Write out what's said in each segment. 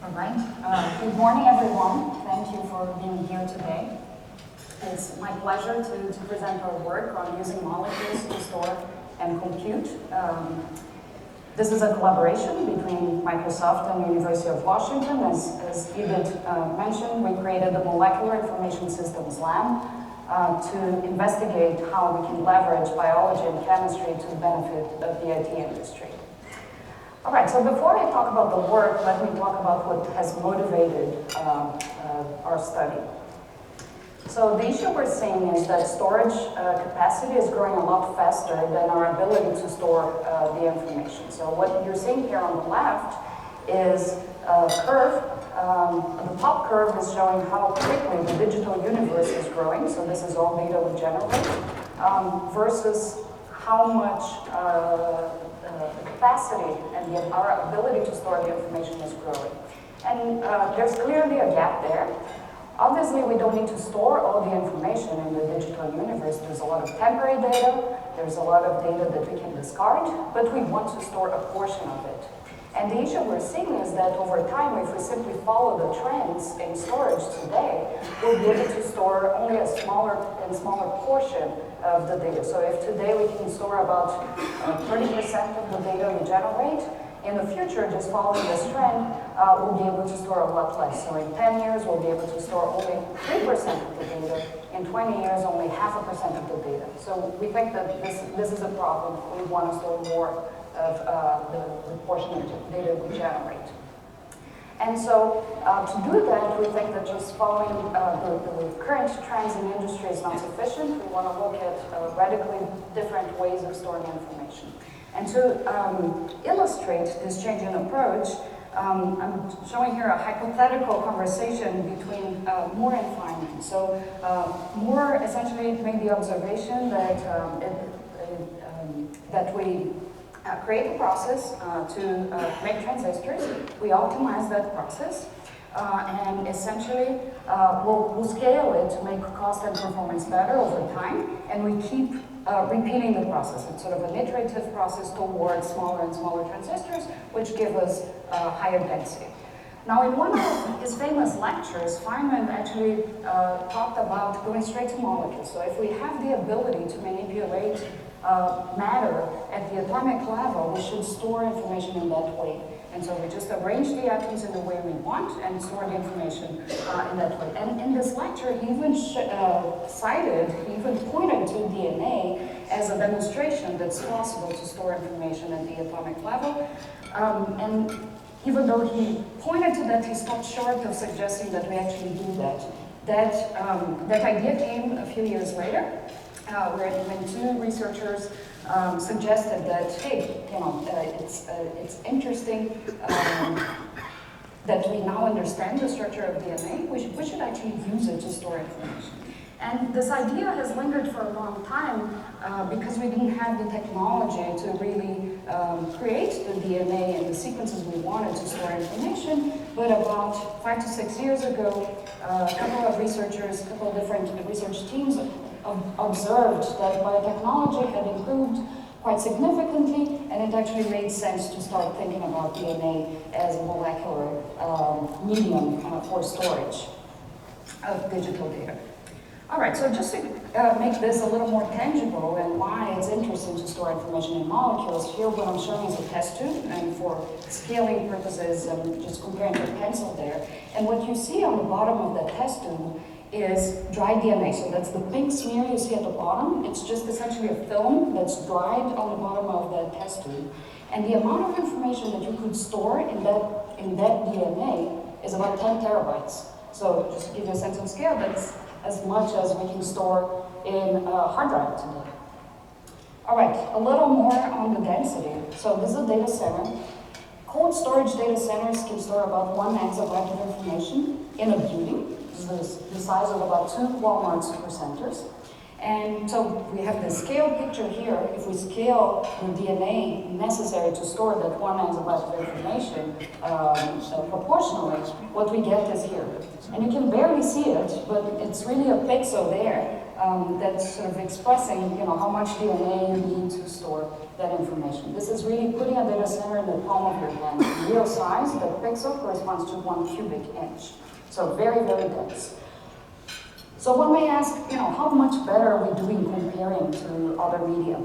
All right. Good morning, everyone. Thank you for being here today. It's my pleasure to present our work on using molecules to store and compute. This is a collaboration between Microsoft and the University of Washington. As Edith mentioned, we created the Molecular Information Systems Lab to investigate how we can leverage biology and chemistry to the benefit of the IT industry. All right, so before I talk about the work, let me talk about what has motivated our study. So the issue we're seeing is that storage capacity is growing a lot faster than our ability to store the information. So what you're seeing here on the left is a curve. The top curve is showing how quickly the digital universe is growing. So this is all data we generate versus how much the capacity and our ability to store the information is growing. And there's clearly a gap there. Obviously, we don't need to store all the information in the digital universe. There's a lot of temporary data, there's a lot of data that we can discard, but we want to store a portion of it. And the issue we're seeing is that over time, if we simply follow the trends in storage today, we'll be able to store only a smaller and smaller portion of the data. So if today we can store about 30% of the data we generate, in the future, just following this trend, we'll be able to store a lot less. So in 10 years, we'll be able to store only 3% of the data. In 20 years, only 0.5% of the data. So we think that this is a problem. We want to store more of the portion of the data we generate. And so to do that, we think that just following the current trends in the industry is not sufficient. We want to look at radically different ways of storing information. And to illustrate this change in approach, I'm showing here a hypothetical conversation between Moore and Feynman. So Moore essentially made the observation that that we create a process to make transistors. We optimize that process, and essentially we'll scale it to make cost and performance better over time, and we keep repeating the process. It's sort of an iterative process towards smaller and smaller transistors, which give us higher density. Now, in one of his famous lectures, Feynman actually talked about going straight to molecules. So if we have the ability to manipulate matter at the atomic level, we should store information in that way. And so we just arrange the atoms in the way we want and store the information in that way. And in this lecture, he even he even pointed to DNA as a demonstration that's possible to store information at the atomic level. And even though he pointed to that, he stopped short of suggesting that we actually do that. That idea came a few years later, where when two researchers suggested that, hey, it's interesting that we now understand the structure of DNA. We should actually use it to store information. And this idea has lingered for a long time because we didn't have the technology to really create the DNA and the sequences we wanted to store information. But about 5 to 6 years ago, a couple of different research teams observed that biotechnology had improved quite significantly, and it actually made sense to start thinking about DNA as a molecular medium for storage of digital data. All right, so just to make this a little more tangible and why it's interesting to store information in molecules, here what I'm showing is a test tube, and for scaling purposes, I'm just comparing to a pencil there. And what you see on the bottom of that test tube is dry DNA. So that's the pink smear you see at the bottom. It's just essentially a film that's dried on the bottom of the test tube. And the amount of information that you could store in that DNA is about 10 terabytes. So just to give you a sense of scale, that's as much as we can store in a hard drive today. All right, a little more on the density. So this is a data center. Cold storage data centers can store about 1 exabyte of information in a building. This is the size of about 2 Walmart supercenters. And so we have the scale picture here. If we scale the DNA necessary to store that 1 exabyte of information proportionally, what we get is here. And you can barely see it, but it's really a pixel there that's sort of expressing, how much DNA you need to store that information. This is really putting a data center in the palm of your hand. In real size, the pixel corresponds to 1 cubic inch. So very, very dense. So one may ask, how much better are we doing comparing to other media?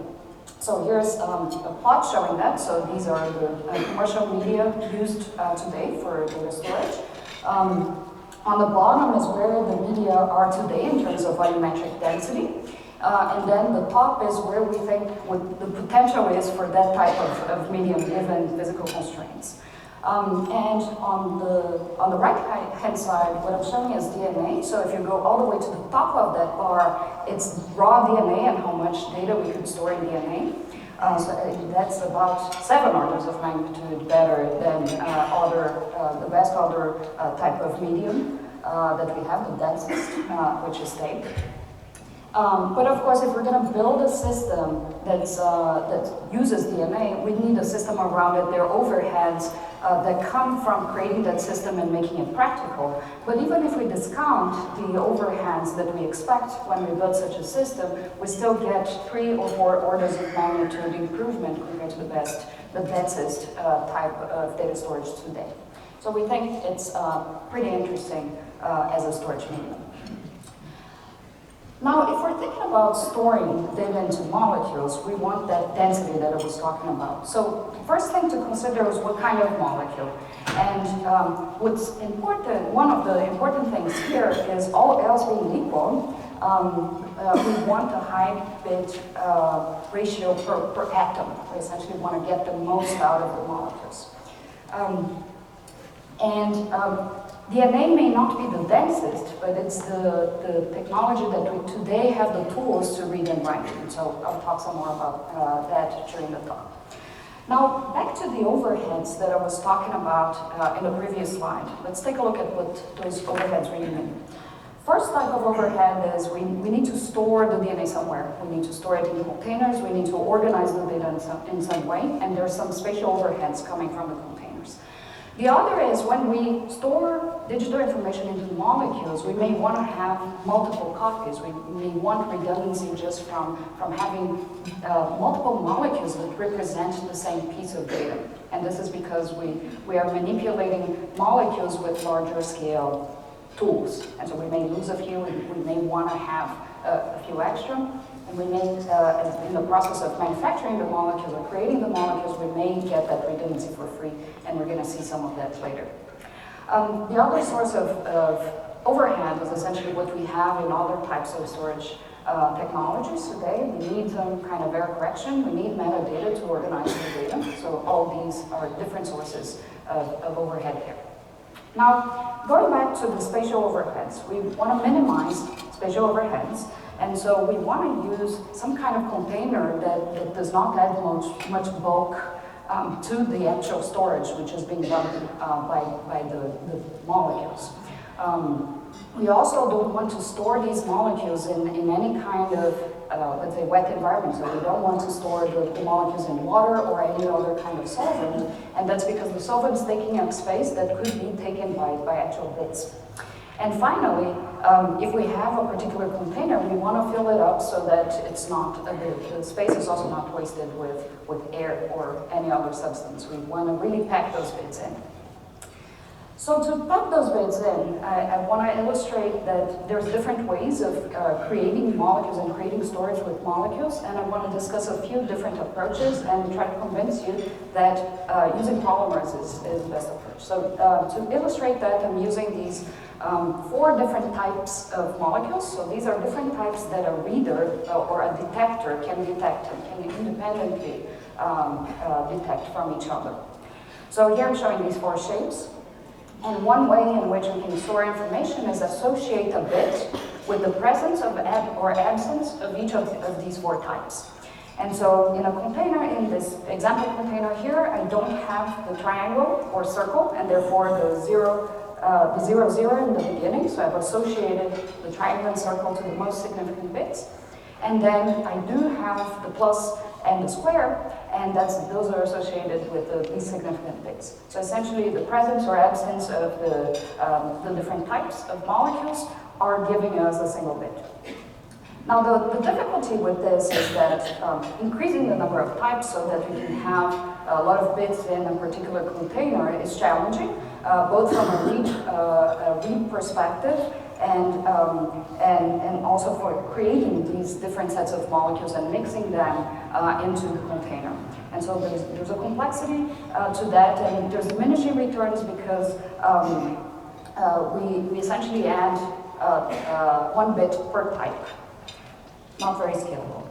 So here's a plot showing that. So these are the commercial media used today for data storage. On the bottom is where the media are today in terms of volumetric density. And then the top is where we think what the potential is for that type of medium given physical constraints. And on the right-hand side, what I'm showing is DNA. So if you go all the way to the top of that bar, it's raw DNA and how much data we could store in DNA. So that's about 7 orders of magnitude better than the best other type of medium that we have, the densest, which is tape. But of course, if we're going to build a system that uses DNA, we need a system around it. There are overheads that come from creating that system and making it practical. But even if we discount the overheads that we expect when we build such a system, we still get 3 or 4 orders of magnitude improvement compared to the densest type of data storage today. So we think it's pretty interesting as a storage medium. Now, if we're thinking about storing data into molecules, we want that density that I was talking about. So first thing to consider is what kind of molecule. And what's important, one of the important things here is all else being equal, we want a high bit ratio per atom. We essentially want to get the most out of the molecules. DNA may not be the densest, but it's the technology that we today have the tools to read and write. And so I'll talk some more about that during the talk. Now, back to the overheads that I was talking about in the previous slide. Let's take a look at what those overheads really mean. First type of overhead is we need to store the DNA somewhere. We need to store it in containers. We need to organize the data in some way. And there's some spatial overheads coming from the containers. The other is when we store digital information into molecules, we may want to have multiple copies. We may want redundancy just from having multiple molecules that represent the same piece of data. And this is because we are manipulating molecules with larger scale tools. And so we may lose a few, and we may want to have a few extra. And we may, in the process of manufacturing the molecules or creating the molecules, we may get that redundancy for free, and we're going to see some of that later. The other source of overhead is essentially what we have in other types of storage technologies today. We need some kind of error correction. We need metadata to organize the data. So all these are different sources of overhead here. Now, going back to the spatial overheads, we want to minimize spatial overheads. And so we want to use some kind of container that does not add much bulk to the actual storage, which is being done by the molecules. We also don't want to store these molecules in any kind of, let's say, wet environment. So we don't want to store the molecules in water or any other kind of solvent. And that's because the solvent is taking up space that could be taken by actual bits. And finally, if we have a particular container, we want to fill it up so that it's not, the space is also not wasted with air or any other substance. We want to really pack those bits in. So to pack those bits in, I want to illustrate that there's different ways of creating molecules and creating storage with molecules, and I want to discuss a few different approaches and try to convince you that using polymers is the best approach. So to illustrate that, I'm using these 4 different types of molecules. So these are different types that a reader or a detector can detect and can independently detect from each other. So here I'm showing these 4 shapes. And one way in which we can store information is associate a bit with the presence of or absence of each of these 4 types. And so in a container, in this example container here, I don't have the triangle or circle, and therefore the 0, 0 in the beginning. So I've associated the triangle and circle to the most significant bits. And then I do have the plus and the square, and those are associated with the least significant bits. So essentially, the presence or absence of the different types of molecules are giving us a single bit. Now, the difficulty with this is that increasing the number of types so that we can have a lot of bits in a particular container is challenging, both from a read perspective and also for creating these different sets of molecules and mixing them into the container. And so there's a complexity to that, and there's diminishing returns because we essentially add 1 bit per type. Not very scalable.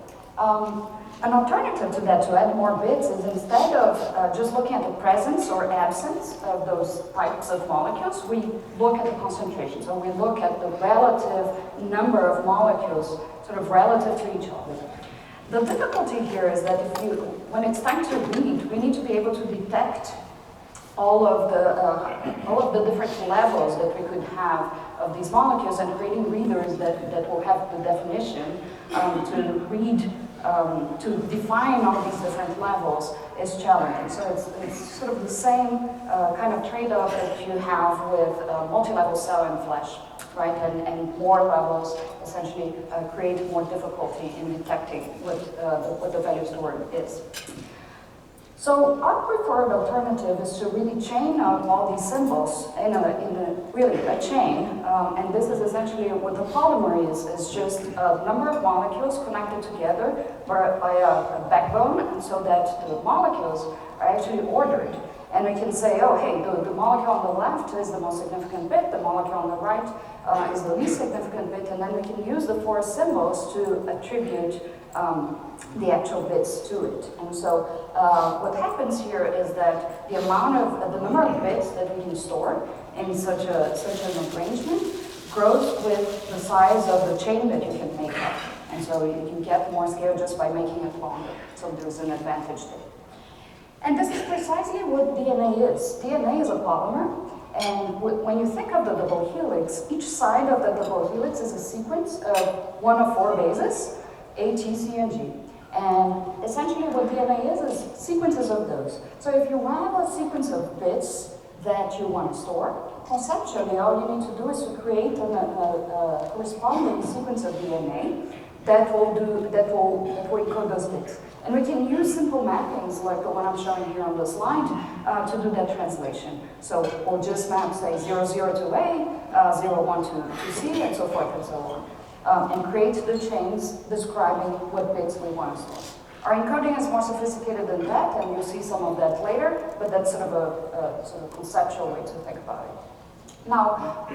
An alternative to that, to add more bits, is instead of just looking at the presence or absence of those types of molecules, we look at the concentration. So we look at the relative number of molecules, sort of relative to each other. The difficulty here is that when it's time to read, we need to be able to detect all of the different levels that we could have of these molecules, and creating readers that will have the definition to read, to define all these different levels is challenging. So it's sort of the same kind of trade-off that you have with multi-level cell and flash, right? And more levels essentially create more difficulty in detecting what the value store is. So our preferred alternative is to really chain up all these symbols in a chain, and this is essentially what the polymer is just a number of molecules connected together by a backbone, and so that the molecules are actually ordered. And we can say, oh, hey, the molecule on the left is the most significant bit, the molecule on the right is the least significant bit, and then we can use the 4 symbols to attribute the actual bits to it. And so what happens here is that the number of bits that we can store in such an arrangement grows with the size of the chain that you can make up. And so you can get more scale just by making it longer. So there's an advantage there. And this is precisely what DNA is. DNA is a polymer, and when you think of the double helix, each side of the double helix is a sequence of 1 of 4 bases, A, T, C, and G. And essentially what DNA is sequences of those. So if you have a sequence of bits that you want to store, conceptually all you need to do is to create a corresponding sequence of DNA that will encode those bits. And we can use simple mappings like the one I'm showing here on the slide to do that translation. So we'll just map, say, 0, 0 to A, 0, 1 to C, and so forth and so on. And create the chains describing what bits we want to store. Our encoding is more sophisticated than that, and you'll see some of that later, but that's sort of a conceptual way to think about it. Now,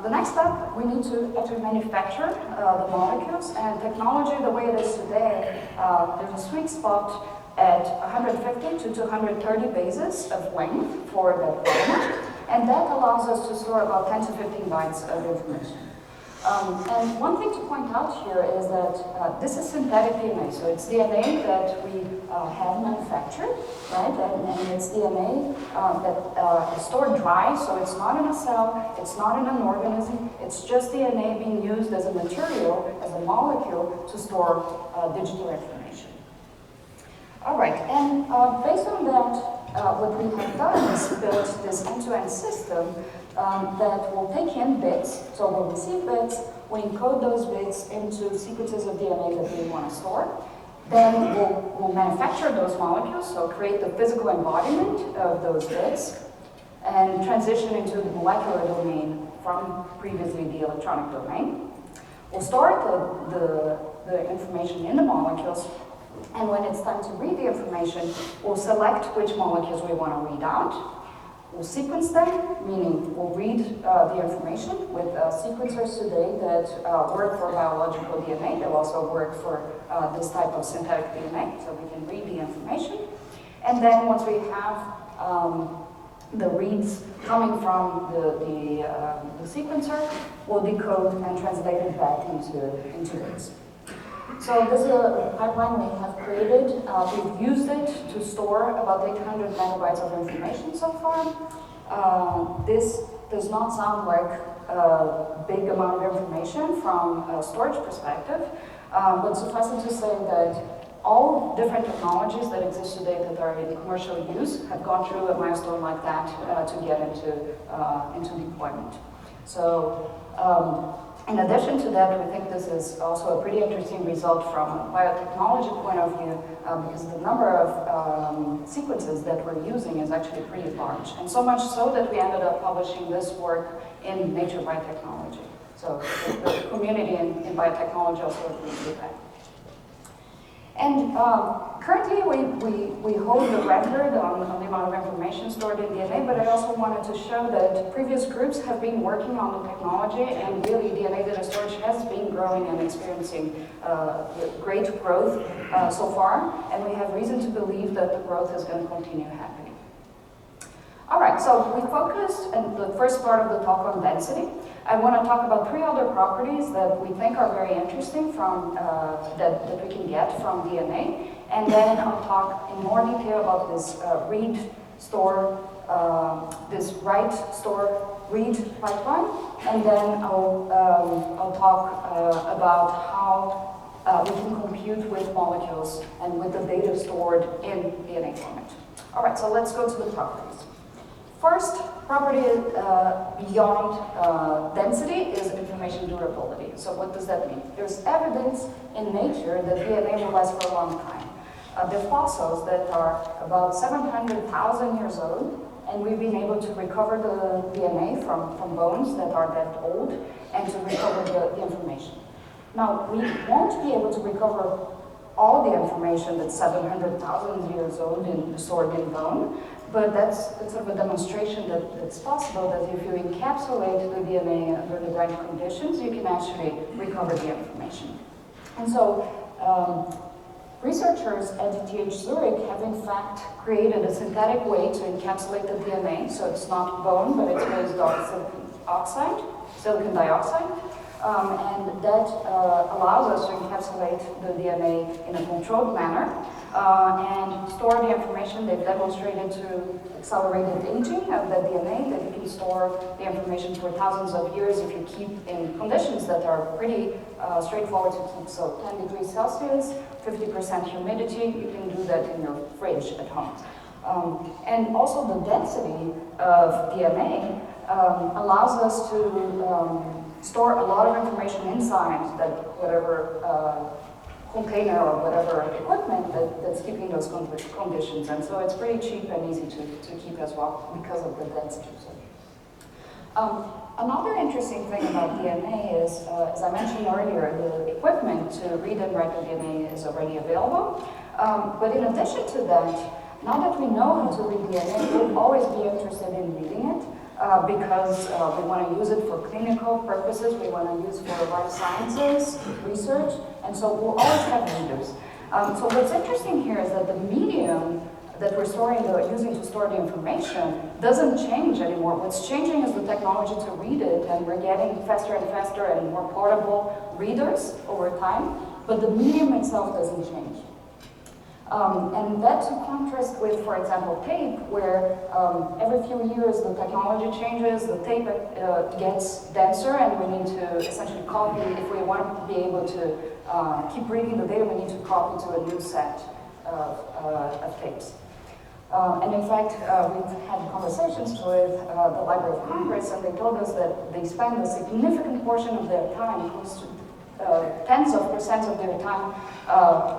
the next step, we need to actually manufacture the molecules, and technology, the way it is today, there's a sweet spot at 150 to 230 bases of length for the polymer, and that allows us to store about 10 to 15 bytes of information. And one thing to point out here is that this is synthetic DNA, so it's DNA that we have manufactured, right? And it's DNA that is stored dry, so it's not in a cell, it's not in an organism, it's just DNA being used as a material, as a molecule to store digital information. All right, and based on that, what we have done is built this end-to-end system that will take in bits, so we'll receive bits, we encode those bits into sequences of DNA that we want to store. Then we'll manufacture those molecules, so create the physical embodiment of those bits, and transition into the molecular domain from previously the electronic domain. We'll store the information in the molecules, and when it's time to read the information, we'll select which molecules we want to read out. We'll sequence them, meaning we'll read the information with sequencers today that work for biological DNA. They'll also work for this type of synthetic DNA, so we can read the information. And then once we have the reads coming from the sequencer, we'll decode and translate it back into bits. So this is a pipeline we have created. We've used it to store about 800 megabytes of information so far. This does not sound like a big amount of information from a storage perspective, But suffice it to say that all different technologies that exist today that are in commercial use have gone through a milestone like that to get into deployment. So in addition to that, we think this is also a pretty interesting result from a biotechnology point of view because the number of sequences that we're using is actually pretty large. And so much so that we ended up publishing this work in Nature Biotechnology. So the community in biotechnology also agrees with that. And currently we hold the record on the amount of information stored in DNA, but I also wanted to show that previous groups have been working on the technology, and really DNA data storage has been growing and experiencing great growth so far, and we have reason to believe that the growth is going to continue happening. All right, so we focused in the first part of the talk on density. I want to talk about 3 other properties that we think are very interesting from that we can get from DNA, and then I'll talk in more detail about this read, store, this write, store, read pipeline, and then I'll talk about how we can compute with molecules and with the data stored in DNA format. All right, so let's go to the properties. First property beyond density is information durability. So what does that mean? There's evidence in nature that DNA will last for a long time. There are fossils that are about 700,000 years old, and we've been able to recover the DNA from bones that are that old and to recover the information. Now, we won't be able to recover all the information that's 700,000 years old and stored in bone, but that's sort of a demonstration that it's possible that if you encapsulate the DNA under the right conditions, you can actually recover the information. And so researchers at ETH Zurich have in fact created a synthetic way to encapsulate the DNA, so it's not bone, but it's based on silicon dioxide. And that allows us to encapsulate the DNA in a controlled manner and store the information. They've demonstrated to accelerated aging of the DNA, that you can store the information for thousands of years if you keep in conditions that are pretty straightforward to keep. So 10 degrees Celsius, 50% humidity, you can do that in your fridge at home. And also the density of DNA allows us to store a lot of information inside that whatever container or whatever equipment that's keeping those conditions. And so it's pretty cheap and easy to keep as well because of the density. Another interesting thing about DNA is, as I mentioned earlier, the equipment to read and write the DNA is already available. But in addition to that, now that we know how to read DNA, we'll always be interested in reading it. Because we want to use it for clinical purposes, we want to use for life sciences, research, and so we'll always have readers. So what's interesting here is that the medium that we're using to store the information doesn't change anymore. What's changing is the technology to read it, and we're getting faster and faster and more portable readers over time, but the medium itself doesn't change. And that's in contrast with, for example, tape, where every few years the technology changes, the tape gets denser, and we need to essentially copy. If we want to be able to keep reading the data, we need to copy to a new set of tapes. And in fact, we've had conversations with the Library of Congress, and they told us that they spend a significant portion of their time, close to tens of percent of their time,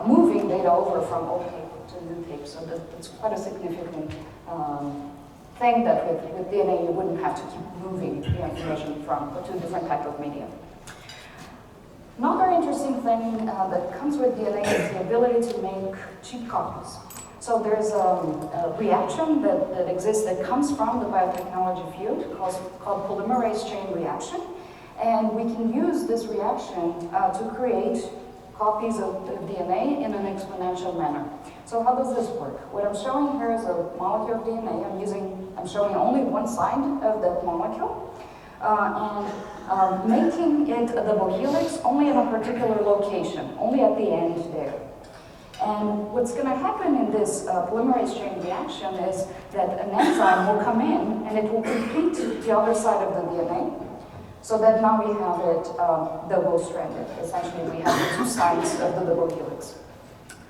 moving data over from old tape to new tape. So that's quite a significant thing that with DNA you wouldn't have to keep moving the information from to different type of media. Another interesting thing that comes with DNA is the ability to make cheap copies. So there's a reaction that exists that comes from the biotechnology field called polymerase chain reaction. And we can use this reaction to create copies of DNA in an exponential manner. So how does this work? What I'm showing here is a molecule of DNA. I'm showing only one side of that molecule. And making it a double helix only in a particular location, only at the end there. And what's going to happen in this polymerase chain reaction is that an enzyme will come in and it will complete the other side of the DNA. so that now we have it double-stranded. Essentially, we have the two sides of the double helix.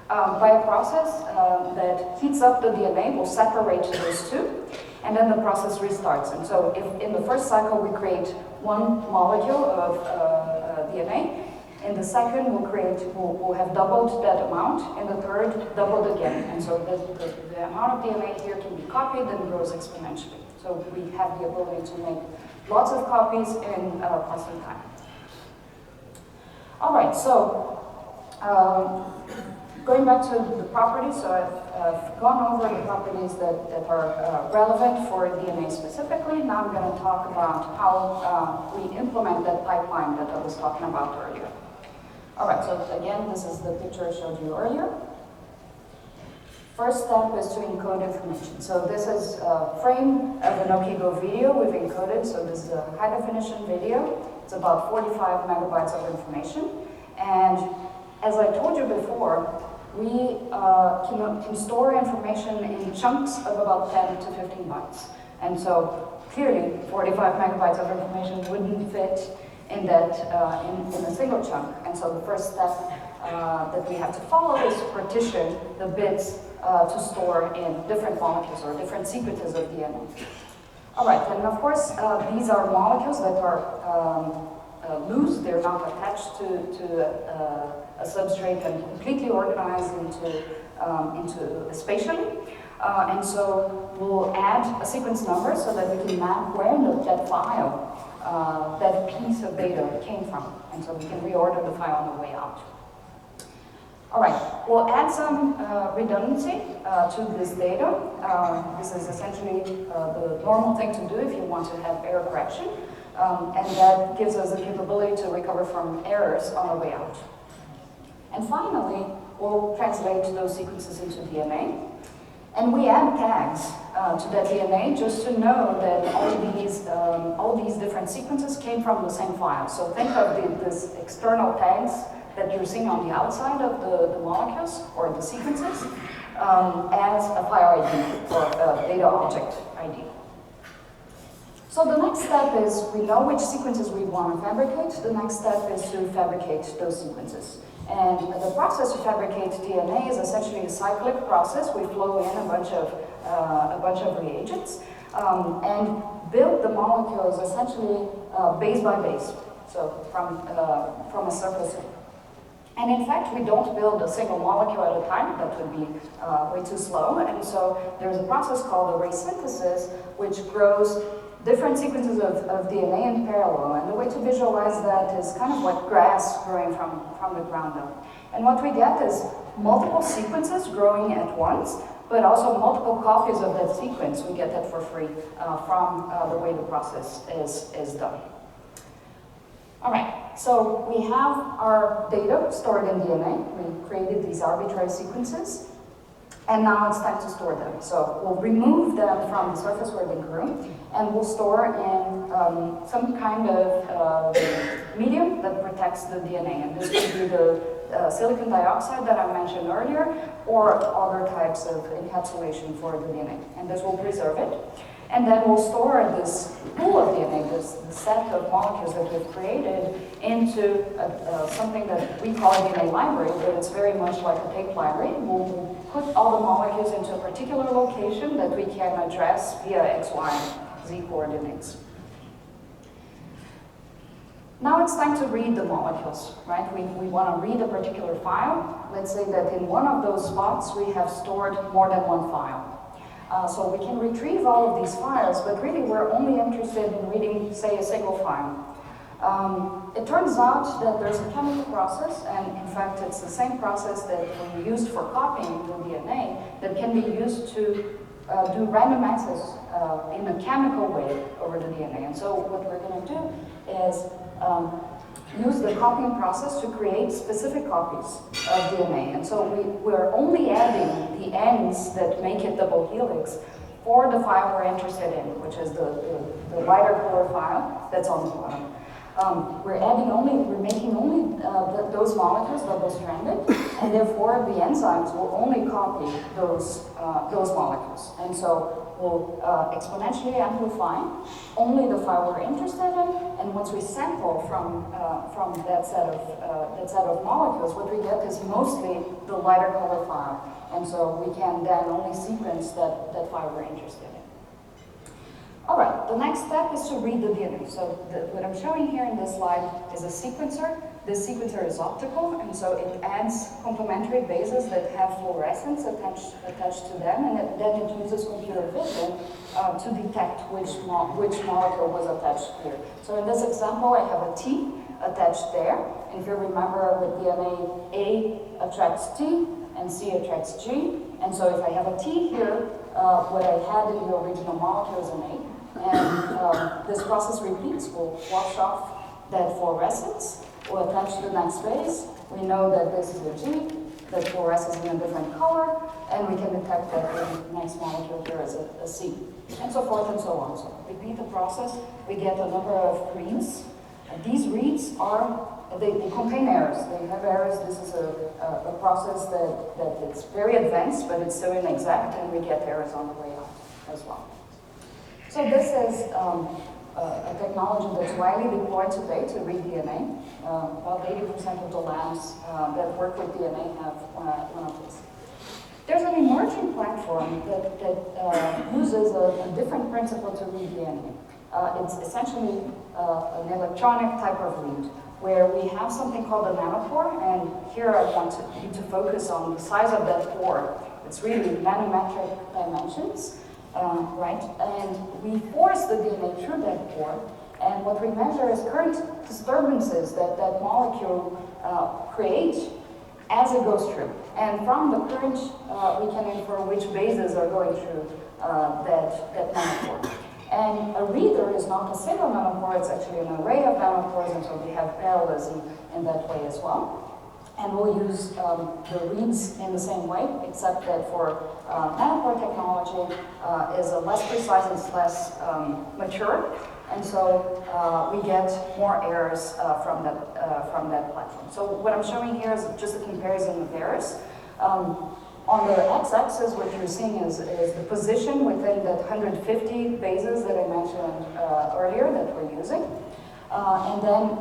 By a process that heats up the DNA, will separate those two, and then the process restarts. And so if in the first cycle we create one molecule of DNA, in the second we'll have doubled that amount, in the third doubled again. And so the amount of DNA here can be copied and grows exponentially. So we have the ability to make lots of copies in constant time. All right, so going back to the properties, so I've gone over the properties that are relevant for DNA specifically. Now I'm going to talk about how we implement that pipeline that I was talking about earlier. All right, so again, this is the picture I showed you earlier. First step is to encode information. So this is a frame of an Okigo video we've encoded. So this is a high definition video. It's about 45 megabytes of information. And as I told you before, we can store information in chunks of about 10 to 15 bytes. And so clearly 45 megabytes of information wouldn't fit in that in a single chunk. And so the first step that we have to follow is to partition the bits to store in different molecules or different sequences of DNA. All right, and of course these are molecules that are loose. They're not attached to a substrate and completely organized into spatially. And so we'll add a sequence number so that we can map where that file, that piece of data came from. And so we can reorder the file on the way out. All right, we'll add some redundancy to this data. This is essentially the normal thing to do if you want to have error correction. And that gives us the capability to recover from errors on the way out. And finally, we'll translate those sequences into DNA. And we add tags to that DNA just to know that all these different sequences came from the same file. So think of these external tags that you're seeing on the outside of the molecules or the sequences as a file ID or a data object ID. So the next step is we know which sequences we want to fabricate. The next step is to fabricate those sequences. And the process to fabricate DNA is essentially a cyclic process. We flow in a bunch of reagents and build the molecules essentially base by base, so from a surface. And in fact, we don't build a single molecule at a time. That would be way too slow. And so there's a process called array synthesis, which grows different sequences of DNA in parallel. And the way to visualize that is kind of like grass growing from the ground up. And what we get is multiple sequences growing at once, but also multiple copies of that sequence. We get that for free from the way the process is done. All right, so we have our data stored in DNA. We created these arbitrary sequences. And now it's time to store them. So we'll remove them from the surface where they grew, and we'll store in some kind of medium that protects the DNA. And this could be the silicon dioxide that I mentioned earlier, or other types of encapsulation for the DNA. And this will preserve it. And then we'll store this pool of DNA, this set of molecules that we've created, into something that we call a DNA library, but it's very much like a tape library. We'll put all the molecules into a particular location that we can address via X, Y, Z coordinates. Now it's time to read the molecules, right? We want to read a particular file. Let's say that in one of those spots we have stored more than one file. So we can retrieve all of these files, but really we're only interested in reading, say, a single file. It turns out that there's a chemical process, and in fact it's the same process that we used for copying the DNA that can be used to do random access in a chemical way over the DNA. And so what we're going to do is use the copying process to create specific copies of DNA. And so we're only adding the ends that make it double helix for the file we're interested in, which is the lighter color file that's on the bottom. We're making only those molecules double-stranded, and therefore the enzymes will only copy those molecules. And so will exponentially amplify only the file we're interested in, and once we sample from that set of molecules, what we get is mostly the lighter color file, and so we can then only sequence that file we're interested in. All right, the next step is to read the DNA. So what I'm showing here in this slide is a sequencer. This sequencer is optical, and so it adds complementary bases that have fluorescence attached to them, and then it uses computer vision to detect which molecule was attached here. So in this example, I have a T attached there, and if you remember with DNA, A attracts T, and C attracts G, and so if I have a T here, what I had in the original molecule is an A, and this process repeats. We'll wash off that fluorescence, we'll attach the next base. We know that this is a G, that fluoresces in a different color, and we can detect that the next molecule here is a C, and so forth and so on. So repeat the process, we get a number of reads. These reads they contain errors. They have errors. This is a process that it's very advanced, but it's still inexact, and we get errors on the way out as well. So this is a technology that's widely deployed today to read DNA. About 80% of the labs that work with DNA have one of these. There's an emerging platform that uses a different principle to read DNA. It's essentially an electronic type of read, where we have something called a nanopore, and here I want you to focus on the size of that pore. It's really nanometric dimensions. Right? And we force the DNA through that pore, and what we measure is current disturbances that molecule creates as it goes through. And from the current, we can infer which bases are going through that nanopore. And a reader is not a single nanopore, it's actually an array of nanopores, and so we have parallelism in that way as well. And we'll use the reads in the same way, except that for nanopore technology is a less precise and less mature, and so we get more errors from that platform. So what I'm showing here is just a comparison of errors. On the x-axis, what you're seeing is the position within that 150 bases that I mentioned earlier that we're using. And then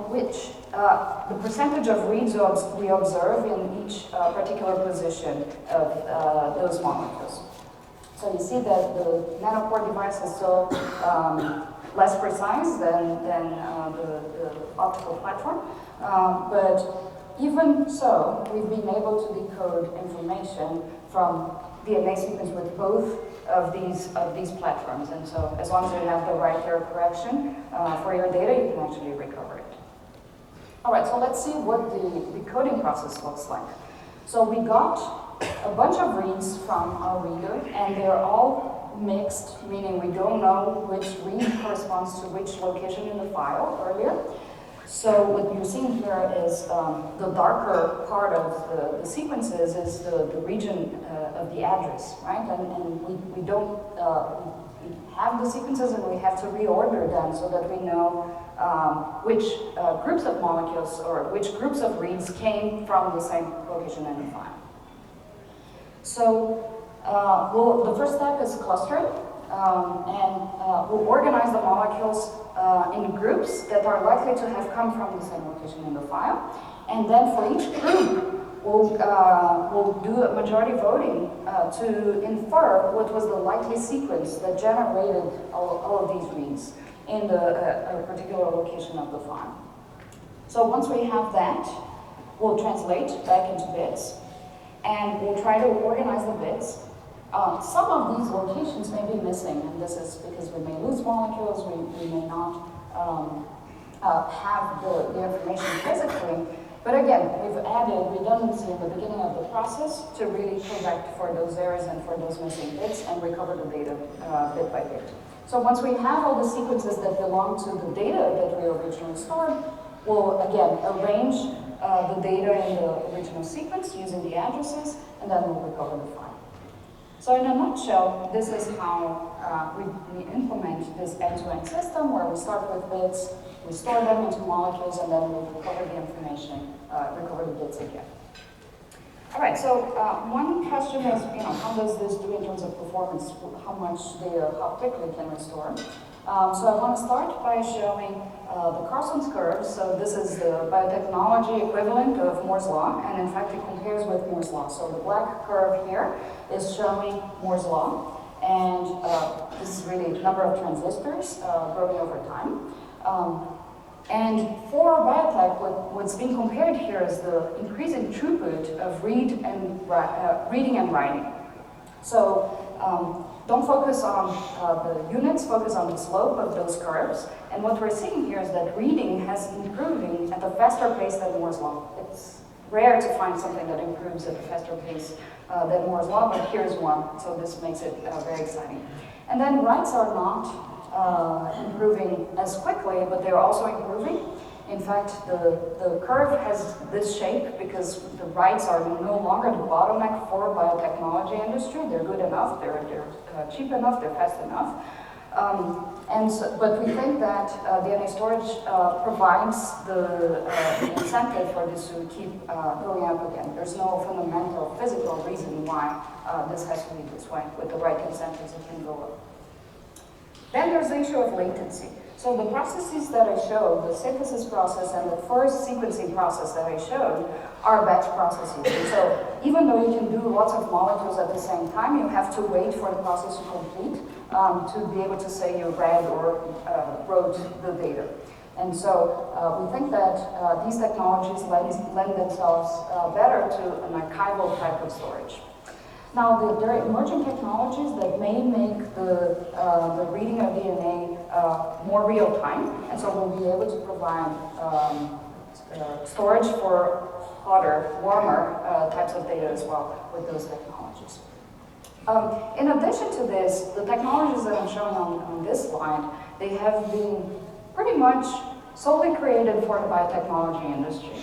the percentage of reads we observe in each particular position of those molecules. So you see that the nanopore device is still less precise than the optical platform, but even so, we've been able to decode information from DNA sequence with both of these platforms, and so as long as you have the right error correction for your data, you can actually recover it. All right, so let's see what the decoding process looks like. So we got a bunch of reads from our reader, and they're all mixed, meaning we don't know which read corresponds to which location in the file earlier. So what you're seeing here is the darker part of the sequences is the region of the address, right? And we don't we have the sequences, and we have to reorder them so that we know which groups of molecules or which groups of reads came from the same location in the file. So the first step is clustering, and we'll organize the molecules in groups that are likely to have come from the same location in the file. And then for each group, we'll do a majority voting to infer what was the likely sequence that generated all of these reads in a particular location of the file. So once we have that, we'll translate back into bits, and we'll try to organize the bits. Some of these locations may be missing, and this is because we may lose molecules, we may not have the information physically. But again, we've added redundancy in the beginning of the process to really correct for those errors and for those missing bits and recover the data bit by bit. So once we have all the sequences that belong to the data that we originally stored, we'll again arrange the data in the original sequence using the addresses, and then we'll recover the file. So in a nutshell, this is how we implement this end-to-end system, where we start with bits, we store them into molecules, and then we recover the information, recover the bits again. All right, so one question is, how does this do in terms of performance? How much data, how quickly can we store? So I want to start by showing the Carson's curve. So this is the biotechnology equivalent of Moore's law, and in fact it compares with Moore's law. So the black curve here is showing Moore's law, and this is really the number of transistors growing over time. And for biotech, what's being compared here is the increasing throughput of reading and writing. So don't focus on the units, focus on the slope of those curves. And what we're seeing here is that reading has improving at a faster pace than Moore's law. It's rare to find something that improves at a faster pace than Moore's law, but here's one. So this makes it very exciting. And then writes are not improving as quickly, but they're also improving. In fact, the curve has this shape because the writes are no longer the bottleneck for biotechnology industry. They're good enough, they're cheap enough, they're fast enough. But we think that DNA storage provides the incentive for this to keep going up again. There's no fundamental physical reason why this has to be this way. With the right incentives, it can go up. Then there's the issue of latency. So the processes that I showed, the synthesis process and the first sequencing process that I showed, are batch processes. And so even though you can do lots of molecules at the same time, you have to wait for the process to complete to be able to say you read or wrote the data. And so we think that these technologies lend themselves better to an archival type of storage. Now, there are emerging technologies that may make the reading of DNA more real time, and so we'll be able to provide storage for hotter, warmer types of data as well with those technologies. In addition to this, the technologies that I'm showing on this slide, they have been pretty much solely created for the biotechnology industry.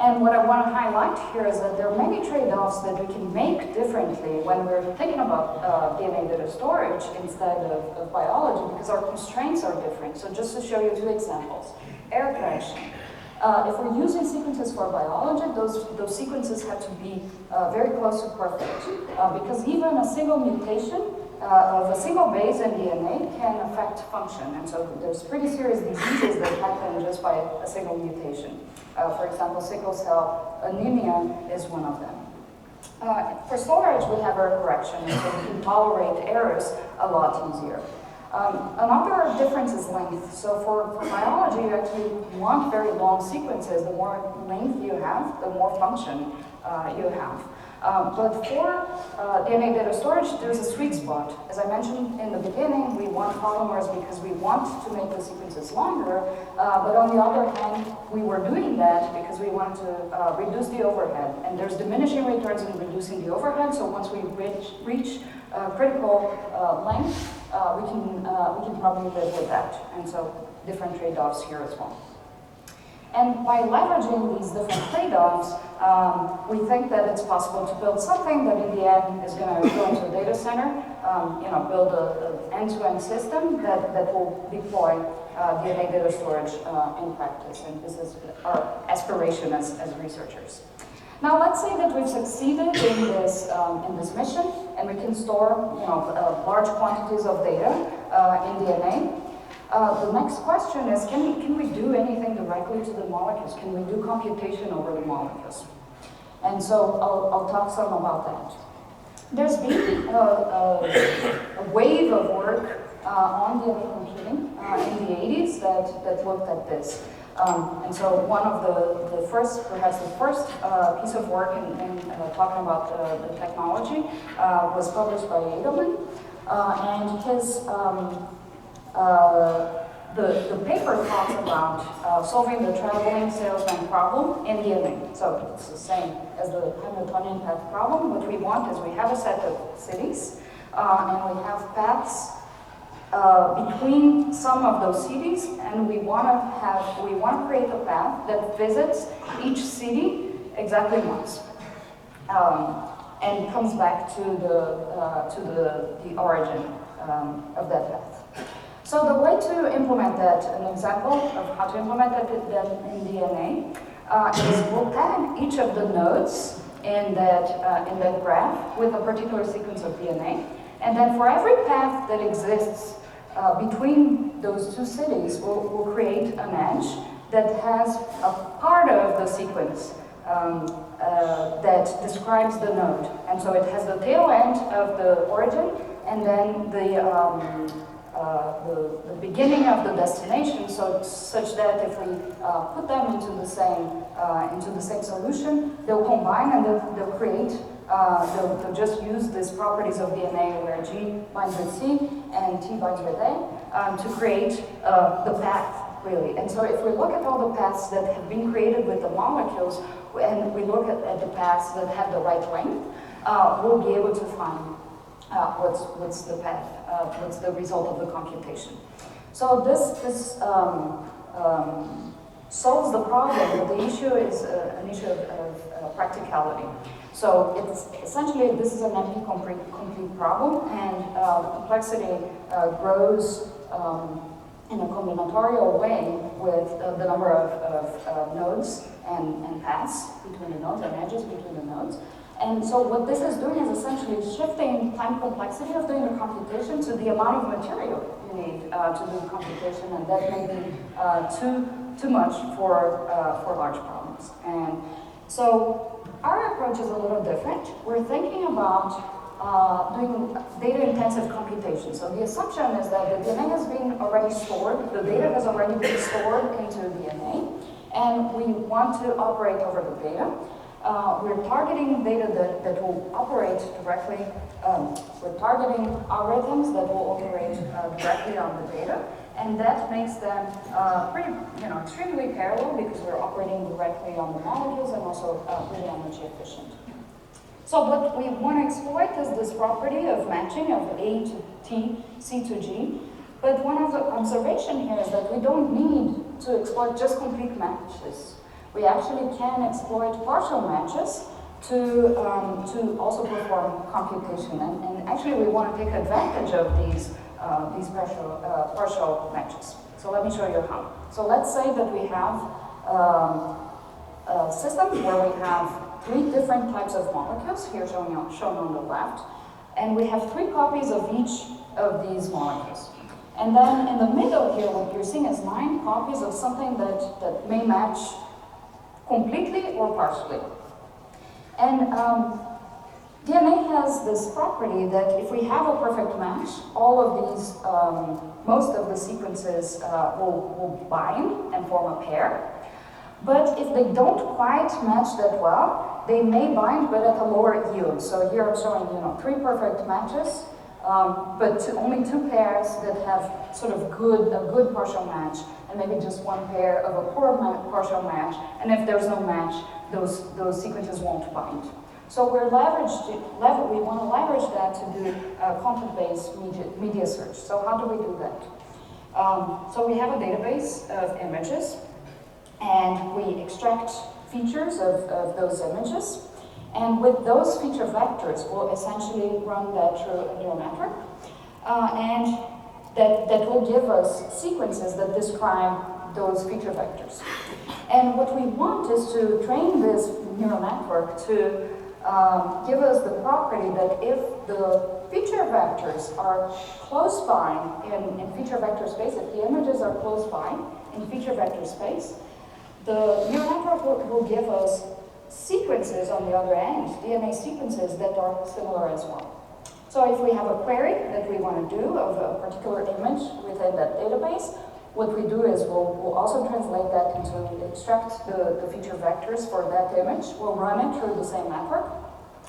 And what I want to highlight here is that there are many trade-offs that we can make differently when we're thinking about DNA data storage instead of biology, because our constraints are different. So just to show you two examples. Error correction. If we're using sequences for biology, those sequences have to be very close to perfect, because even a single mutation of a single base in DNA can affect function. And so there's pretty serious diseases that happen just by a single mutation. For example, sickle cell anemia is one of them. For storage, we have error correction, and so we can tolerate errors a lot easier. Another difference is length. So for biology, you actually want very long sequences. The more length you have, the more function you have. But for DNA data storage, there's a sweet spot. As I mentioned in the beginning, we want polymers because we want to make the sequences longer, but on the other hand, we were doing that because we wanted to reduce the overhead. And there's diminishing returns in reducing the overhead, so once we reach critical length, we can probably live with that. And so different trade-offs here as well. And by leveraging these different trade-offs, we think that it's possible to build something that in the end is going to go into a data center, build an end-to-end system that will deploy DNA data storage in practice. And this is our aspiration as researchers. Now let's say that we've succeeded in this mission, and we can store large quantities of data in DNA. The next question is, can we do anything directly to the molecules? Can we do computation over the molecules? And so I'll talk some about that. There's been a wave of work on DNA computing in the 80s that looked at this. And so one of the first, perhaps the first piece of work in talking about the technology was published by Edelman. And his the paper talks about solving the traveling salesman problem in DNA. So it's the same as the Hamiltonian path problem. What we want is we have a set of cities, and we have paths between some of those cities, and we want to create a path that visits each city exactly once, and comes back to the origin of that path. So the way to implement that, an example of how to implement that in DNA, is we'll tag each of the nodes in that graph with a particular sequence of DNA. And then for every path that exists between those two cities, we'll create an edge that has a part of the sequence that describes the node. And so it has the tail end of the origin and then the beginning of the destination, so such that if we put them into the same solution, they'll combine and they'll create. They'll just use these properties of DNA where G binds with C and T binds with A to create the path, really. And so if we look at all the paths that have been created with the molecules and we look at the paths that have the right length, we'll be able to find what's the path, what's the result of the computation. So this solves the problem, but the issue is an issue of practicality. So it's essentially, this is an NP-complete problem, and complexity grows in a combinatorial way with the number of nodes and paths between the nodes and edges between the nodes. And so what this is doing is essentially shifting time complexity of doing the computation to the amount of material you need to do the computation, and that may be too much for large problems. And so our approach is a little different. We're thinking about doing data-intensive computation. So the assumption is that the DNA has been already stored, the data has already been stored into DNA, and we want to operate over the data. We're targeting data that will operate directly. We're targeting algorithms that will operate directly on the data, and that makes them extremely parallel because we're operating directly on the molecules and also really energy efficient. So what we want to exploit is this property of matching of A to T, C to G. But one of the observations here is that we don't need to exploit just complete matches. We actually can exploit partial matches to also perform computation. And actually we want to take advantage of these partial matches. So let me show you how. So let's say that we have a system where we have 3 different types of molecules, here shown on the left, and we have 3 copies of each of these molecules. And then in the middle here, what you're seeing is 9 copies of something that may match completely or partially. And DNA has this property that if we have a perfect match, all of these, most of the sequences will bind and form a pair. But if they don't quite match that well, they may bind but at a lower yield. So here I'm showing 3 perfect matches, but only 2 pairs that have sort of a good partial match, and maybe just 1 pair of a poor partial match. And if there's no match, those sequences won't bind. So we want to leverage that to do content-based media search. So how do we do that? So we have a database of images, and we extract features of those images. And with those feature vectors, we'll essentially run that through a neural network. And that will give us sequences that describe those feature vectors. And what we want is to train this neural network to give us the property that if the feature vectors are close by in feature vector space, if the images are close by in feature vector space, the neural network will give us sequences on the other end, DNA sequences that are similar as well. So if we have a query that we want to do of a particular image within that database, what we do is we'll also translate that into, extract the feature vectors for that image, we'll run it through the same network,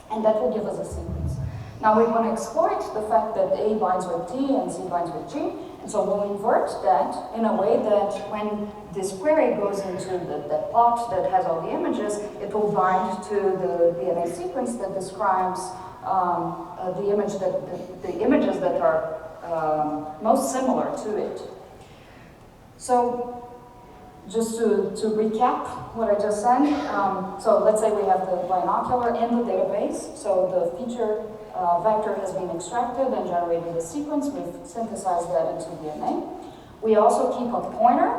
and that will give us a sequence. Now we want to exploit the fact that A binds with T and C binds with G, and so we'll invert that in a way that when this query goes into that plot that has all the images, it will bind to the DNA sequence that describes the images that are most similar to it. So just to recap what I just said, so let's say we have the binocular in the database, so the feature vector has been extracted and generated a sequence, we've synthesized that into DNA. We also keep a pointer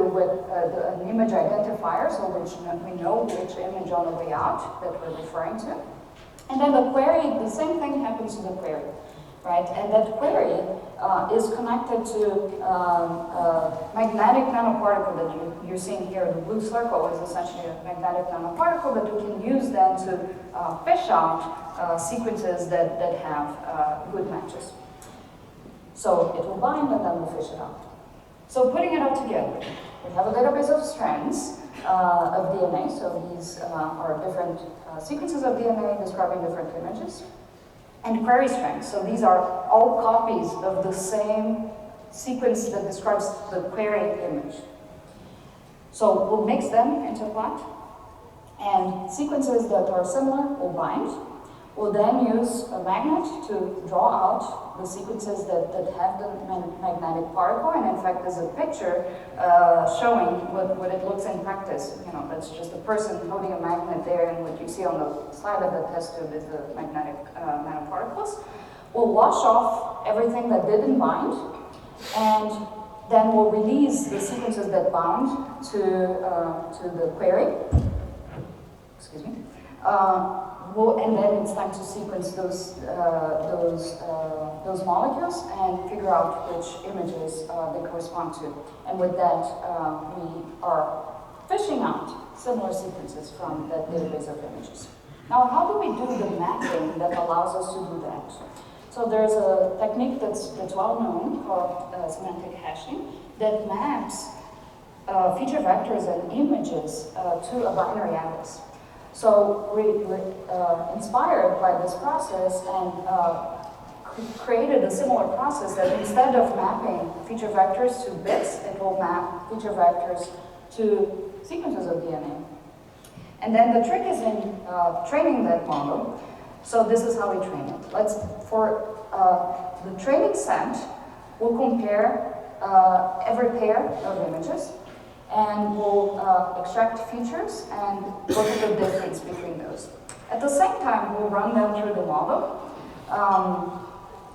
with an image identifier, so we know which image on the way out that we're referring to. And then the query, the same thing happens to the query, right? And that query is connected to a magnetic nanoparticle that you're seeing here. The blue circle is essentially a magnetic nanoparticle that we can use then to fish out sequences that have good matches. So it will bind and then we'll fish it out. So putting it all together, we have a database of strands of DNA. So these are different sequences of DNA describing different images. And query strings. So these are all copies of the same sequence that describes the query image. So we'll mix them into a plot. And sequences that are similar will bind. We'll then use a magnet to draw out the sequences that have the magnetic particle. And in fact, there's a picture showing what it looks in practice. You know, that's just a person holding a magnet there, and what you see on the side of the test tube is the magnetic nanoparticles. We'll wash off everything that didn't bind, and then we'll release the sequences that bound to the query. Excuse me. And then it's time to sequence those molecules and figure out which images they correspond to. And with that, we are fishing out similar sequences from that database of images. Now, how do we do the mapping that allows us to do that? So there's a technique that's well known called semantic hashing that maps feature vectors and images to a binary atlas. So we're inspired by this process and created a similar process that instead of mapping feature vectors to bits, it will map feature vectors to sequences of DNA. And then the trick is in training that model. So this is how we train it. For the training set, we'll compare every pair of images. And we'll extract features and look at the difference between those. At the same time, we'll run them through the model,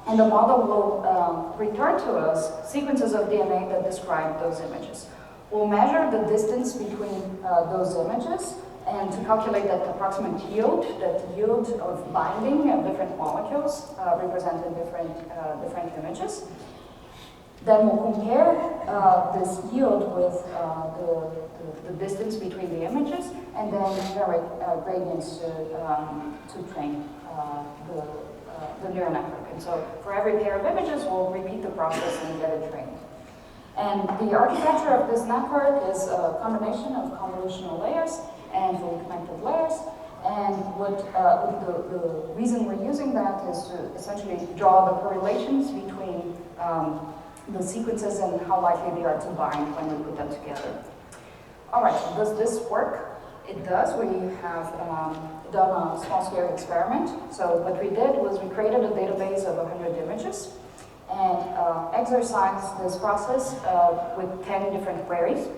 and the model will return to us sequences of DNA that describe those images. We'll measure the distance between those images and to calculate that approximate yield, that yield of binding of different molecules represented different images. Then we'll compare this yield with the distance between the images, and then generate gradients to train the neural network. And so for every pair of images, we'll repeat the process and get it trained. And the architecture of this network is a combination of convolutional layers and fully connected layers. And the reason we're using that is to essentially draw the correlations between the sequences and how likely they are to bind when we put them together. All right, so does this work? It does. We have done a small-scale experiment. So what we did was we created a database of 100 images and exercised this process with 10 different queries.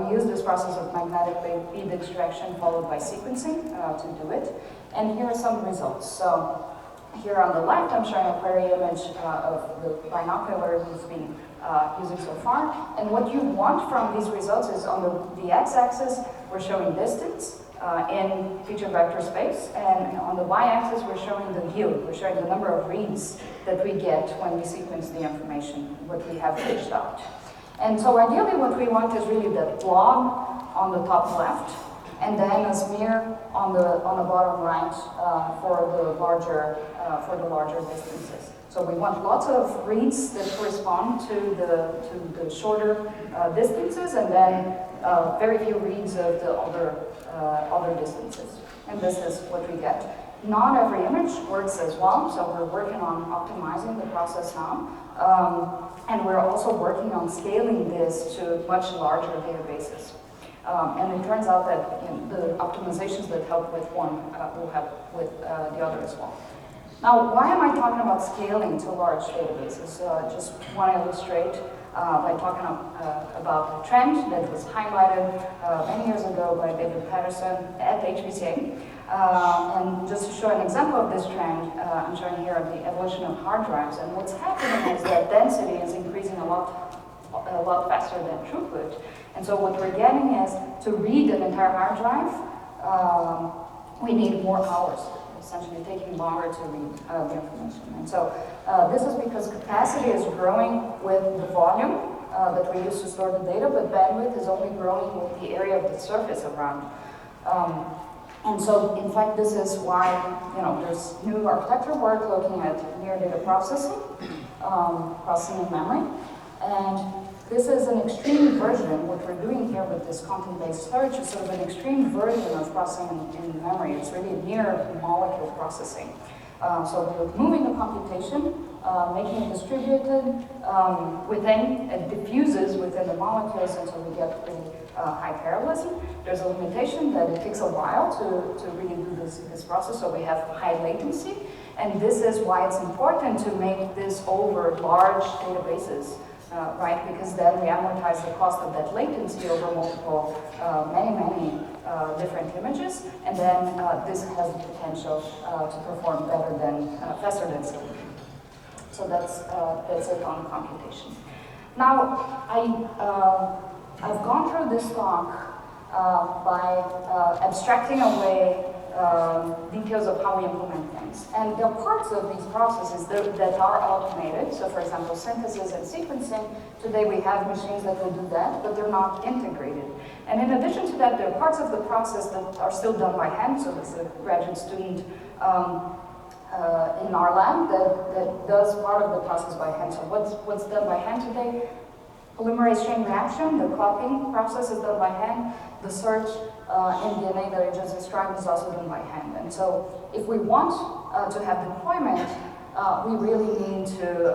We used this process of magnetic bead extraction followed by sequencing to do it. And here are some results. So here on the left, I'm showing a query image of the binocular we've been using so far. And what you want from these results is on the x-axis, we're showing distance in feature vector space. And on the y-axis, we're showing the yield. We're showing the number of reads that we get when we sequence the information, what we have fished out. And so ideally, what we want is really the blob on the top left, and then a smear on the bottom right for the larger distances. So we want lots of reads that correspond to the shorter distances, and then very few reads of the other distances. And this is what we get. Not every image works as well, so we're working on optimizing the process now. And we're also working on scaling this to much larger databases. And it turns out that the optimizations that help with one will help with the other as well. Now, why am I talking about scaling to large databases? Just want to illustrate by talking about a trend that was highlighted many years ago by David Patterson at HPCA. And just to show an example of this trend, I'm showing here the evolution of hard drives. And what's happening is that density is increasing a lot a lot faster than throughput. And so what we're getting is, to read an entire hard drive, we need more hours, essentially taking longer to read the information. And so this is because capacity is growing with the volume that we use to store the data, but bandwidth is only growing with the area of the surface around. And so, in fact, this is why, there's new architecture work looking at near data processing, processing in memory. And this is an extreme version. What we're doing here with this content-based search is sort of an extreme version of processing in memory. It's really near molecule processing. So we're moving the computation, making it distributed it diffuses within the molecules until we get really high parallelism. There's a limitation that it takes a while to really do this process, so we have high latency. And this is why it's important to make this over large databases, right? Because then we amortize the cost of that latency over multiple, many different images, and then this has the potential to perform better than, faster than silicon. So that's it on computation. Now, I've gone through this talk by abstracting away details of how we implement things. And there are parts of these processes that are automated. So for example, synthesis and sequencing, today we have machines that will do that, but they're not integrated. And in addition to that, there are parts of the process that are still done by hand. So there's a graduate student in our lab that does part of the process by hand. So what's done by hand today? Polymerase chain reaction, the copying process is done by hand. The search in DNA that I just described is also done by hand. And so if we want to have deployment, we really need to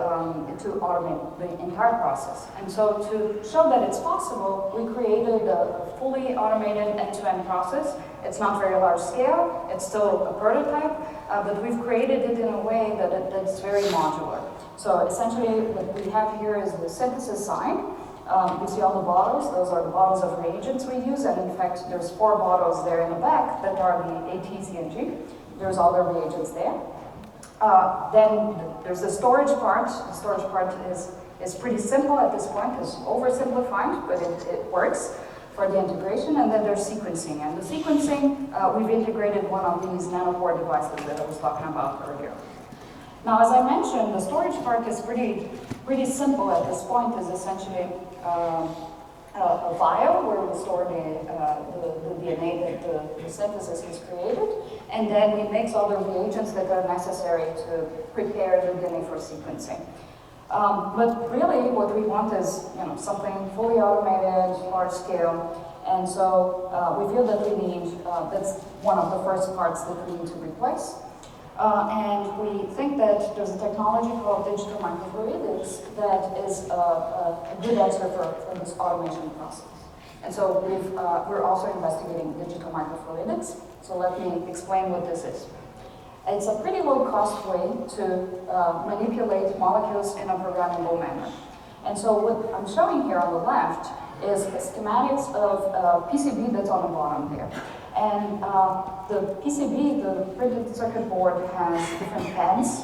automate the entire process. And so to show that it's possible, we created a fully automated end-to-end process. It's not very large scale, it's still a prototype, but we've created it in a way that's very modular. So essentially what we have here is the synthesis side. You see all the bottles, those are the bottles of reagents we use, and in fact there's 4 bottles there in the back that are the AT, C, and G. There's all the reagents there. Then there's the storage part. The storage part is pretty simple at this point. It's oversimplified, but it works for the integration. And then there's sequencing. And the sequencing, we've integrated one of these nanopore devices that I was talking about earlier. Now, as I mentioned, the storage part is pretty simple at this point. Is essentially a vial where we store the DNA that the synthesis has created, and then we mix all the reagents that are necessary to prepare the DNA for sequencing. But really, what we want is something fully automated, large scale, and so we feel that we need, that's one of the first parts that we need to replace. And we think that there's a technology called digital microfluidics that is a good answer for this automation process. And so we're also investigating digital microfluidics. So let me explain what this is. It's a pretty low-cost way to manipulate molecules in a programmable manner. And so what I'm showing here on the left is schematics of PCB that's on the bottom there. And the PCB, the printed circuit board, has different pads.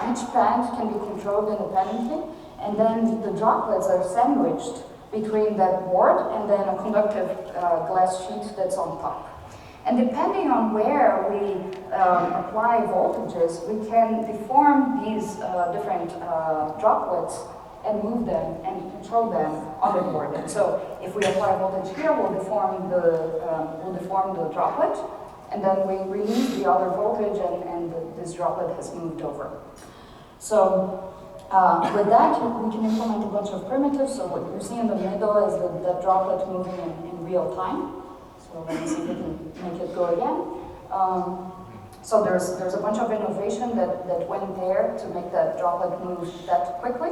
Each pad can be controlled independently, and then the droplets are sandwiched between that board and then a conductive glass sheet that's on top. And depending on where we apply voltages, we can deform these different droplets and move them and control them on the board. And so if we apply voltage here, we'll deform the droplet, and then we release the other voltage, and this droplet has moved over. So with that, we can implement a bunch of primitives. So what you see in the middle is the droplet moving in real time. So let me see if we can make it go again. So there's a bunch of innovation that went there to make that droplet move that quickly.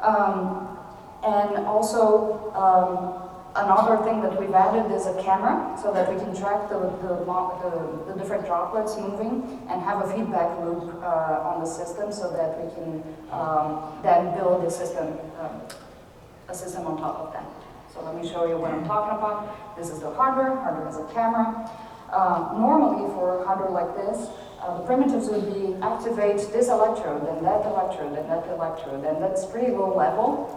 And also, another thing that we've added is a camera, so that we can track the different droplets moving and have a feedback loop on the system, so that we can then build a system on top of that. So let me show you what I'm talking about. This is the hardware. Hardware has a camera. Normally, for hardware like this, The primitives would be activate this electrode, and that electrode, and that electrode, and that's pretty low level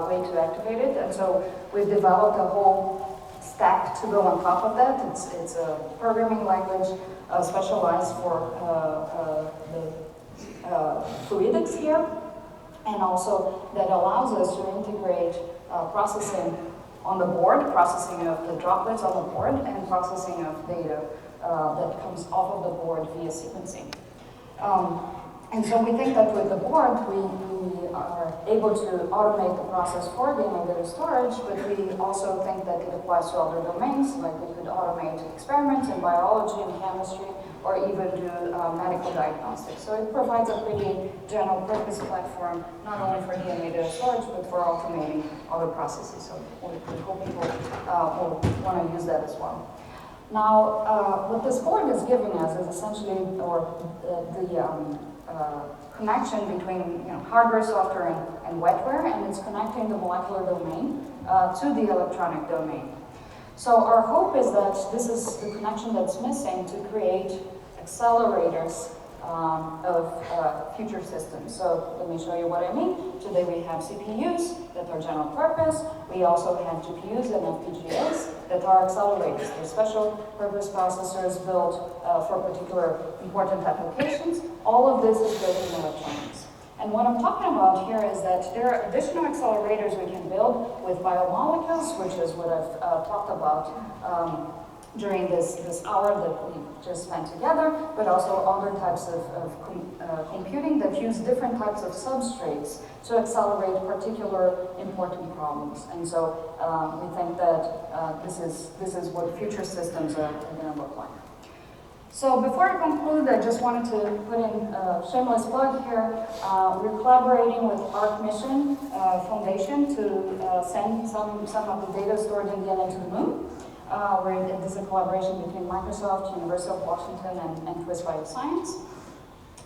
way to activate it. And so we've developed a whole stack to go on top of that. It's a programming language specialized for the fluidics here, and also that allows us to integrate processing on the board, processing of the droplets on the board, and processing of data that comes off of the board via sequencing. And so we think that with the board, we are able to automate the process for DNA data storage, but we also think that it applies to other domains, like we could automate experiments in biology and chemistry, or even do medical diagnostics. So it provides a pretty general purpose platform, not only for DNA data storage, but for automating other processes. So we hope people will want to use that as well. Now, what this board is giving us is essentially the connection between hardware, software, and wetware, and it's connecting the molecular domain to the electronic domain. So our hope is that this is the connection that's missing to create accelerators of future systems. So let me show you what I mean. Today we have CPUs that are general purpose. We also have GPUs and FPGAs that are accelerators. They're special purpose processors built for particular important applications. All of this is built in electronics. And what I'm talking about here is that there are additional accelerators we can build with biomolecules, which is what I've talked about during this hour that we just spent together, but also other types of computing that use different types of substrates to accelerate particular important problems. And so we think that this is what future systems are going to look like. So before I conclude, I just wanted to put in a shameless plug here. We're collaborating with ARC Mission Foundation to send some of the data stored in DNA to the moon. This is a collaboration between Microsoft, University of Washington, and Twist Bioscience.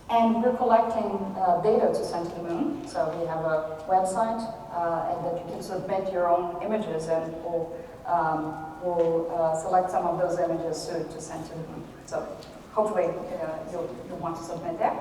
And we're collecting data to send to the moon. So we have a website and that you can submit your own images, and we'll select some of those images to send to the moon. So hopefully you'll want to submit there.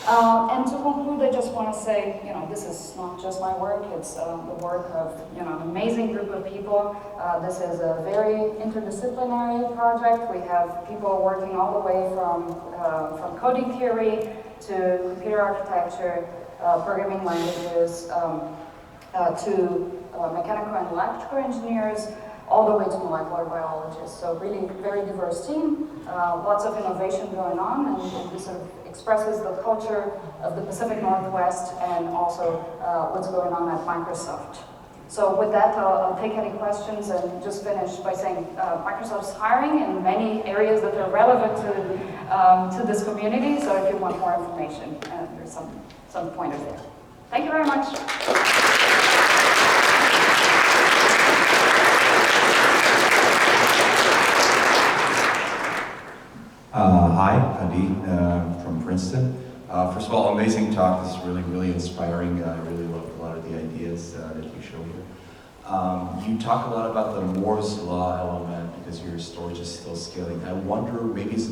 And to conclude, I just want to say, this is not just my work, it's the work of an amazing group of people. This is a very interdisciplinary project. We have people working all the way from coding theory to computer architecture, programming languages, to mechanical and electrical engineers, all the way to molecular biologists. So really very diverse team, lots of innovation going on, and this sort of expresses the culture of the Pacific Northwest and also what's going on at Microsoft. So with that, I'll take any questions and just finish by saying Microsoft's hiring in many areas that are relevant to this community. So if you want more information, there's some pointers there. Thank you very much. Hi, Adi from Princeton. First of all, amazing talk. This is really, really inspiring. I really love a lot of the ideas that you show here. You talk a lot about the Moore's Law element because your storage is still scaling. I wonder, maybe it's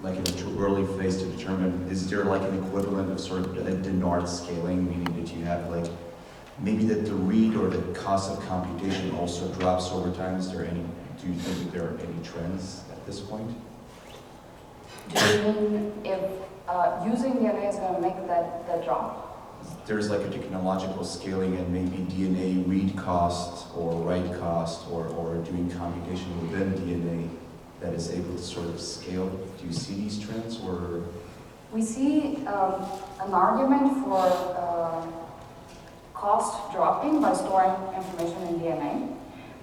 like in a too early phase to determine, is there like an equivalent of sort of a Dennard scaling, meaning that you have like, maybe that the read or the cost of computation also drops over time? Do you think that there are any trends at this point? Do you mean if using DNA is going to make that drop? There's like a technological scaling and maybe DNA read cost or write cost or doing computation within DNA that is able to sort of scale. Do you see these trends, or? We see an argument for cost dropping by storing information in DNA.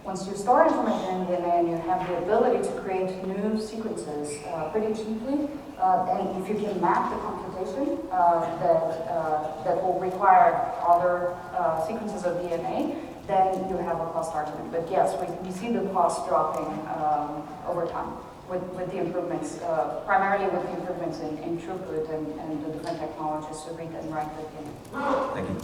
Once you store information in DNA and you have the ability to create new sequences pretty cheaply, and if you can map the computation that will require other sequences of DNA, then you have a cost argument. But yes, we see the cost dropping over time with the improvements, primarily with the improvements in throughput and the different technologies to read and write the DNA. Thank you.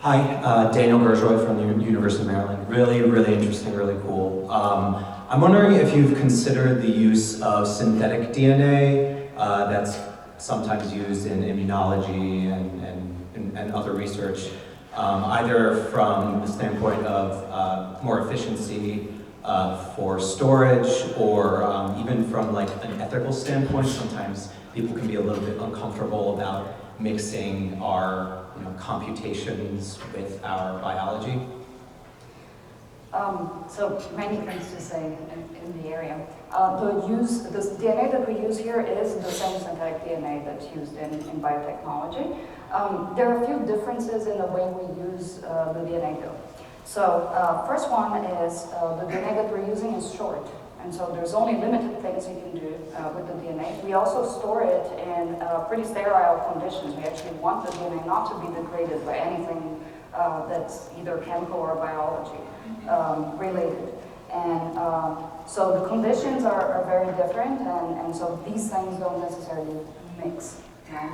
Hi, Daniel Berjoy from the University of Maryland. Really, really interesting, really cool. I'm wondering if you've considered the use of synthetic DNA that's sometimes used in immunology and other research, either from the standpoint of more efficiency for storage, or even from like an ethical standpoint. Sometimes people can be a little bit uncomfortable about mixing our computations with our biology. So many things to say in the area. The DNA that we use here is the same synthetic DNA that's used in biotechnology. There are a few differences in the way we use the DNA though. So first one is the DNA that we're using is short. And so there's only limited things you can do with the DNA. We also store it in pretty sterile conditions. We actually want the DNA not to be degraded by anything that's either chemical or biology related. And so the conditions are very different, and so these things don't necessarily mix.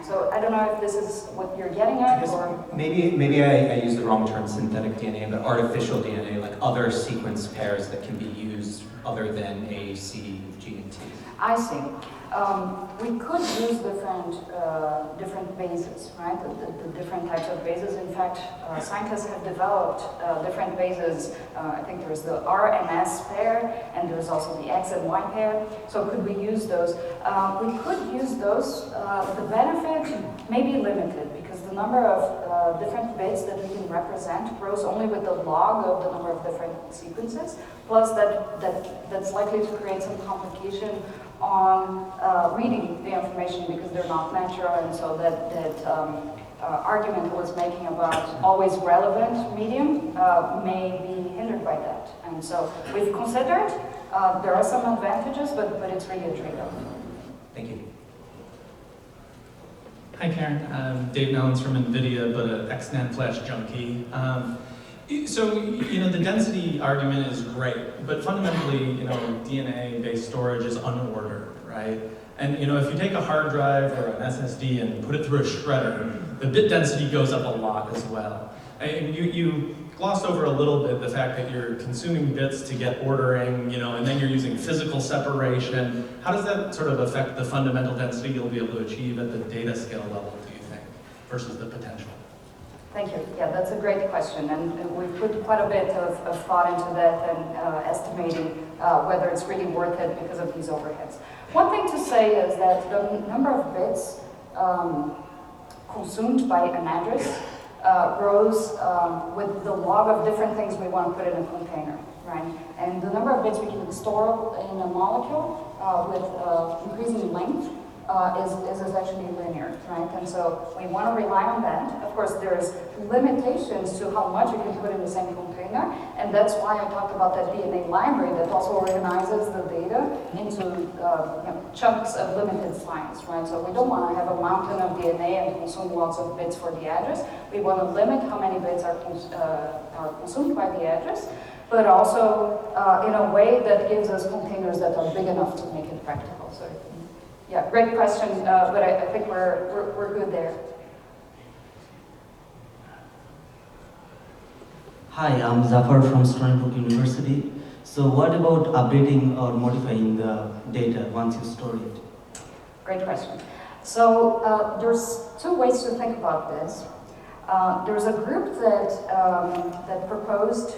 So I don't know if this is what you're getting at, or maybe I used the wrong term, synthetic DNA, but artificial DNA, like other sequence pairs that can be used other than A, C, G, and T. I see. We could use different bases, right? The different types of bases. In fact, scientists have developed different bases. I think there's the R and S pair, and there's also the X and Y pair. So could we use those? We could use those. The benefit may be limited because the number of different bits that we can represent grows only with the log of the number of different sequences. Plus, that's likely to create some complication on reading the information because they're not natural, and so that argument I was making about always relevant medium may be hindered by that. And so we've considered, there are some advantages, but it's really a trade-off. Thank you. Hi Karen, Dave Nellens from NVIDIA, but an ex-NAND flash junkie. So, the density argument is great, but fundamentally, DNA-based storage is unordered, right? And, if you take a hard drive or an SSD and put it through a shredder, the bit density goes up a lot as well. And you glossed over a little bit the fact that you're consuming bits to get ordering, and then you're using physical separation. How does that sort of affect the fundamental density you'll be able to achieve at the data scale level, do you think, versus the potential? Thank you. Yeah, that's a great question, and we've put quite a bit of thought into that and estimating whether it's really worth it because of these overheads. One thing to say is that the number of bits consumed by an address grows with the log of different things we want to put in a container, right? And the number of bits we can store in a molecule with increasing length is actually linear, right? And so we want to rely on that. Of course, there's limitations to how much you can put in the same container, and that's why I talked about that DNA library that also organizes the data into chunks of limited size, right? So we don't want to have a mountain of DNA and consume lots of bits for the address. We want to limit how many bits are consumed by the address, but also in a way that gives us containers that are big enough to make it practical. So. Yeah, great question, but I think we're good there. Hi, I'm Zafar from Stony Brook University. So what about updating or modifying the data once you store it? Great question. So there's two ways to think about this. There's a group that proposed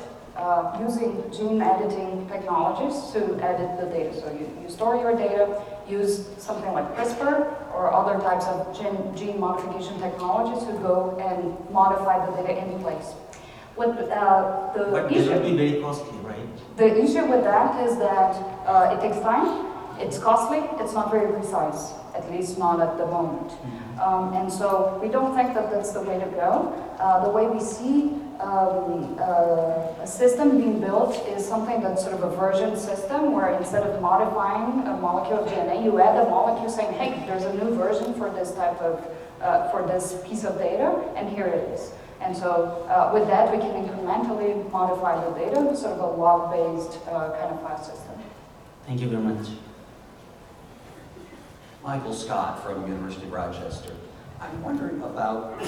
using gene editing technologies to edit the data. So you store your data, use something like CRISPR or other types of gene modification technologies to go and modify the data in place. But it would be very costly, right? The issue with that is that it takes time, it's costly, it's not very precise, at least not at the moment. And so we don't think that that's the way to go. The way we see a system being built is something that's sort of a version system where instead of modifying a molecule of DNA, you add a molecule saying, hey, there's a new version for this type of, for this piece of data, and here it is. And so with that, we can incrementally modify the data, sort of a log-based kind of file system. Thank you very much. Michael Scott from University of Rochester. I'm wondering about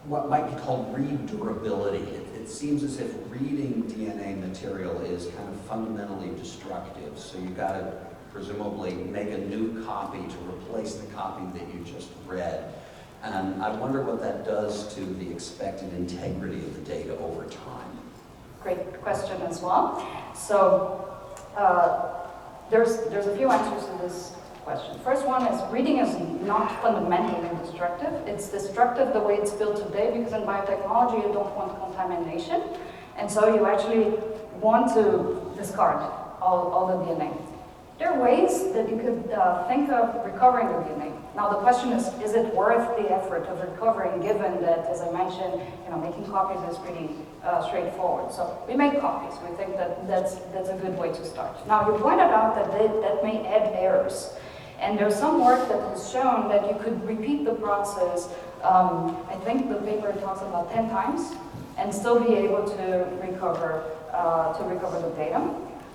what might be called read durability. It seems as if reading DNA material is kind of fundamentally destructive. So you've got to presumably make a new copy to replace the copy that you just read. And I wonder what that does to the expected integrity of the data over time. Great question as well. So there's a few answers to this question. First one is reading is not fundamentally destructive. It's destructive the way it's built today because in biotechnology you don't want contamination. And so you actually want to discard all the DNA. There are ways that you could think of recovering the DNA. Now the question is it worth the effort of recovering given that, as I mentioned, making copies is pretty straightforward. So we make copies. We think that that's a good way to start. Now you pointed out that that may add errors. And there's some work that has shown that you could repeat the process, I think the paper talks about 10 times, and still be able to recover the data.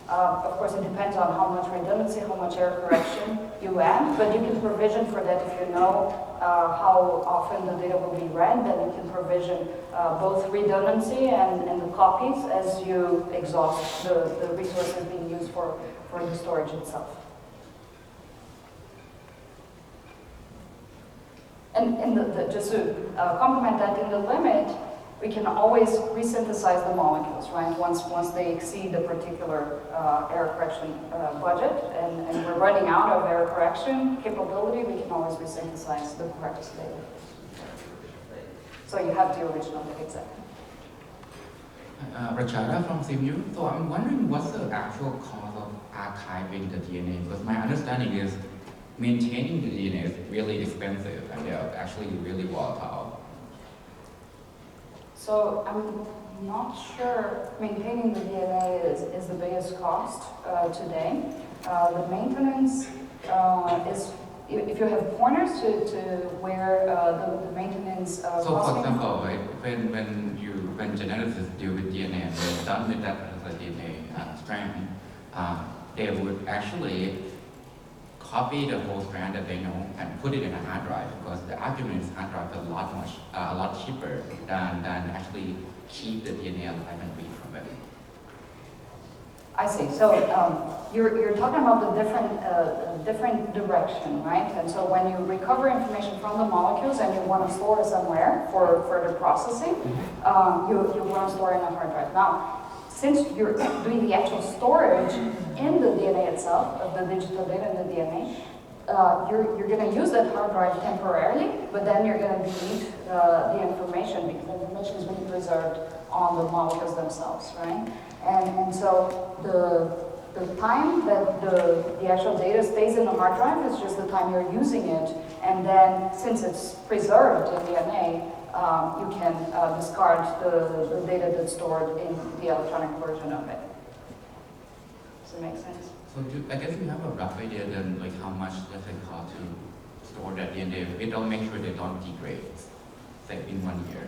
Of course, it depends on how much redundancy, how much error correction you add, but you can provision for that if you know how often the data will be read, then you can provision both redundancy and the copies as you exhaust the resources being used for the storage itself. And just to complement that, in the limit, we can always resynthesize the molecules, right? Once they exceed a particular error correction budget, and we're running out of error correction capability, we can always resynthesize the correct data. So you have the original data, exactly. Rachada from CMU. So I'm wondering what's the actual cost of archiving the DNA? Because my understanding is maintaining the DNA is really expensive and they're actually really volatile. So I'm not sure maintaining the DNA is the biggest cost today. The maintenance is, if you have pointers to where the maintenance So for example, right, when geneticists deal with DNA and they're done with that particular DNA strand, they would actually copy the whole strand that they know and put it in a hard drive because the argument is hard drive is a lot cheaper than actually keep the DNA alive and read from it. I see. So you're talking about the different direction, right? And so when you recover information from the molecules and you want to store it somewhere for further processing, you want to store it in a hard drive. Now, since you're doing the actual storage in the DNA itself, of the digital data in the DNA, you're going to use that hard drive temporarily, but then you're going to need the information because the information is being preserved on the molecules themselves, right? And so the time that the actual data stays in the hard drive is just the time you're using it, and then since it's preserved in DNA, you can discard the data that's stored in the electronic version of it. Does it make sense? So I guess you have a rough idea then, like how much does it cost to store that DNA? It don't make sure they don't degrade, say in 1 year.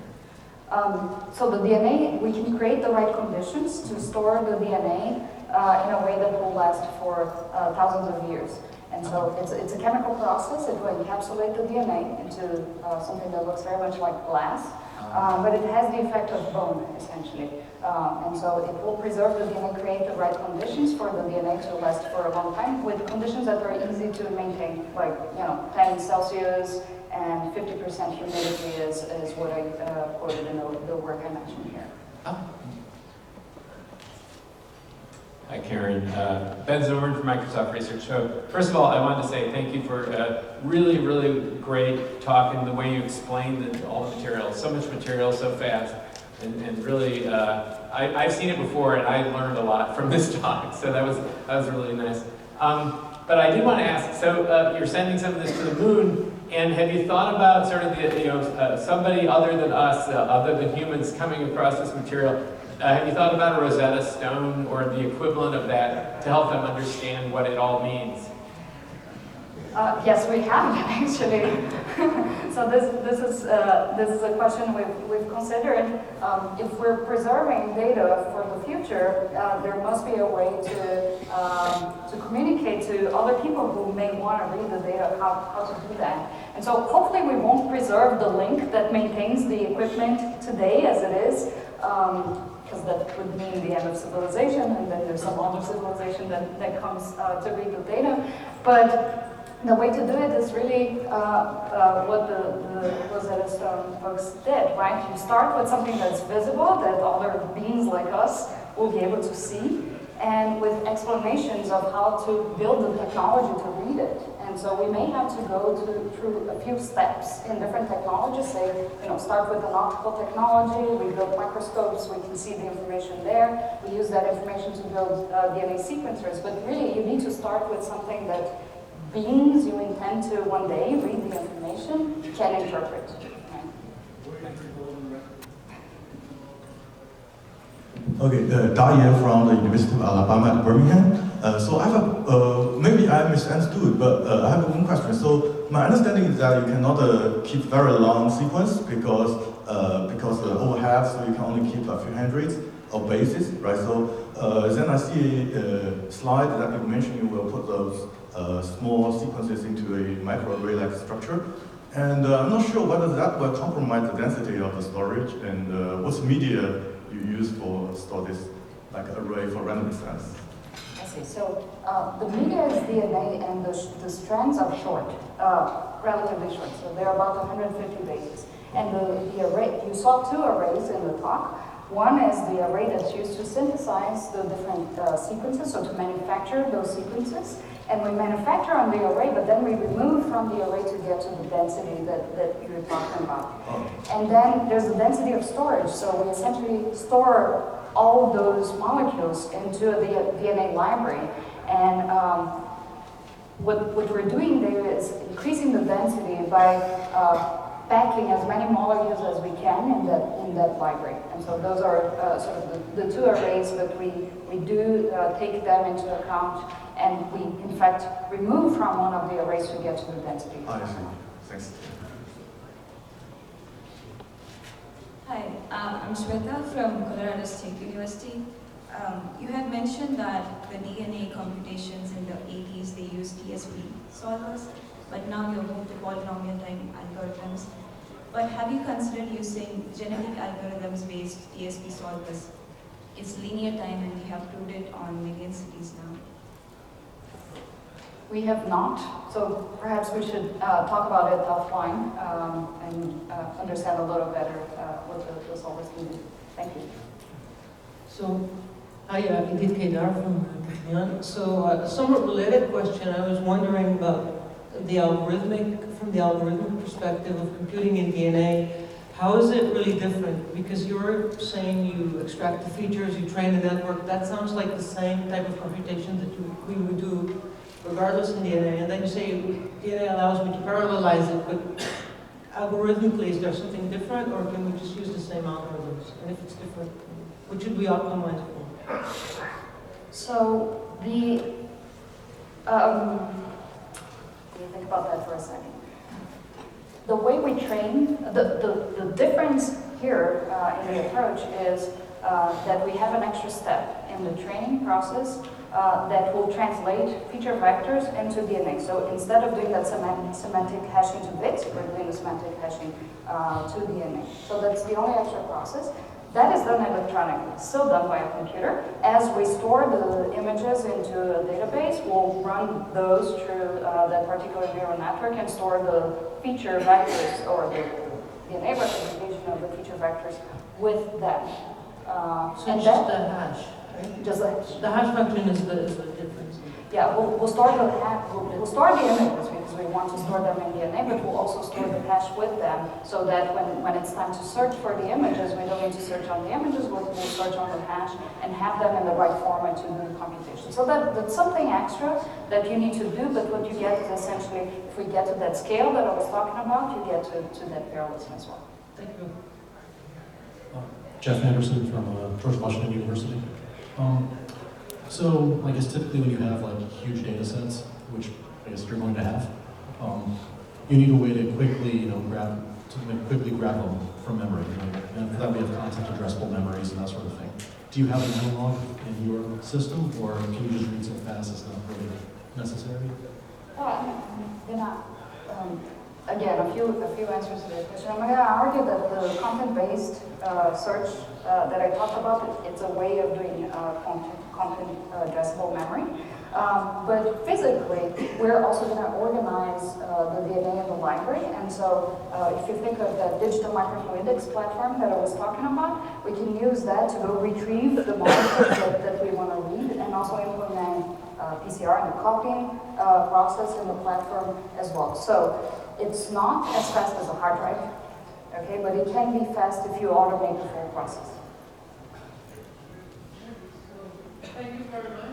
So the DNA, we can create the right conditions to store the DNA in a way that will last for thousands of years. And so it's a chemical process. It will encapsulate the DNA into something that looks very much like glass, but it has the effect of bone, essentially. And so it will preserve the DNA, create the right conditions for the DNA to last for a long time, with conditions that are easy to maintain, like 10 Celsius and 50% humidity is what I quoted in the work I mentioned here. Hi, Karin. Ben Zorn from Microsoft Research. So first of all, I wanted to say thank you for a really, really great talk and the way you explained all the material. So much material, so fast. And really, I've seen it before and I learned a lot from this talk. So that was really nice. But I did want to ask, so you're sending some of this to the moon, and have you thought about sort of somebody other than us, other than humans coming across this material? Have you thought about a Rosetta Stone or the equivalent of that to help them understand what it all means? Yes, we have actually. So this is a question we've considered. If we're preserving data for the future, there must be a way to communicate to other people who may want to read the data how to do that. And so hopefully we won't preserve the link that maintains the equipment today as it is, because that would mean the end of civilization, and then there's some other civilization that comes to read the data. But the way to do it is really what the Rosetta Stone folks did, right? You start with something that's visible, that other beings like us will be able to see, and with explanations of how to build the technology to read it. And so we may have to go through a few steps in different technologies, say, start with an optical technology, we build microscopes, we can see the information there, we use that information to build DNA sequencers, but really you need to start with something that beings you intend to one day read the information can interpret. Okay, DAY2 from the University of Alabama at Birmingham. So I have maybe I misunderstood, but I have one question. So my understanding is that you cannot keep very long sequence because overhead, so you can only keep a few hundreds of bases, right? So then I see a slide that you mentioned you will put those small sequences into a microarray-like structure. And I'm not sure whether that will compromise the density of the storage and what's media you use for store this like array for random access. I see. So the media is DNA and the strands are short, relatively short. So they're about 150 bases. And the array, you saw two arrays in the talk. One is the array that's used to synthesize the different sequences, so to manufacture those sequences. And we manufacture on the array, but then we remove from the array to get to the density that you were talking about. Oh. And then there's the density of storage. So we essentially store all those molecules into the DNA library. And what we're doing there is increasing the density by packing as many molecules as we can in that library. And so those are sort of the two arrays, but we do take them into account, and we in fact remove from one of the arrays to get to the density. I see. Thanks. Hi, I'm Shweta from Colorado State University. You had mentioned that the DNA computations in the 80s, they used TSP solvers, but now you've moved to polynomial time algorithms. But have you considered using genetic algorithms-based TSP solvers? It's linear time and we have proved it on million cities now. We have not, so perhaps we should talk about it offline and understand a little better what the solvers can do. Thank you. So, hi, Idit Kedar from Technion. So, a somewhat related question. I was wondering about from the algorithmic perspective of computing in DNA, how is it really different? Because you're saying you extract the features, you train the network. That sounds like the same type of computation that we would do regardless in DNA. And then you say DNA allows me to parallelize it, but algorithmically, is there something different, or can we just use the same algorithms? And if it's different, what should we optimize for? So the let me think about that for a second. The way we train, the difference here in the approach is that we have an extra step in the training process that will translate feature vectors into DNA. So instead of doing that semantic hashing to bits, we're doing the semantic hashing to DNA. So that's the only extra process. That is done electronically, still done by a computer. As we store the images into a database, we'll run those through that particular neural network and store the feature vectors or the DNA representation of the feature vectors with them. So and just the hash, right? Just the hash. The hash function is the difference. Yeah, we'll store the we'll store the images because we want to store them in DNA, but we'll also store the hash with them so that when it's time to search for the images, we don't need to search on the images, we'll search on the hash and have them in the right format to do the computation. So that's something extra that you need to do, but what you get is essentially, if we get to that scale that I was talking about, you get to that parallelism as well. Thank you. Jeff Anderson from George Washington University. So I guess typically when you have like huge data sets, which I guess you're going to have, you need a way to quickly, quickly grab them from memory. And for that we have content addressable memories and that sort of thing. Do you have an analog in your system, or can you just read so fast it's not really necessary? Again, a few answers to this question. I'm going to argue that the content-based search that I talked about, it's a way of doing content addressable memory. But physically, we're also going to organize the DNA in the library. And so if you think of the digital microfluidics platform that I was talking about, we can use that to go retrieve the molecules that we want to read, and also implement PCR and the copying process in the platform as well. So it's not as fast as a hard drive, okay, but it can be fast if you automate the whole process. Thank you very much.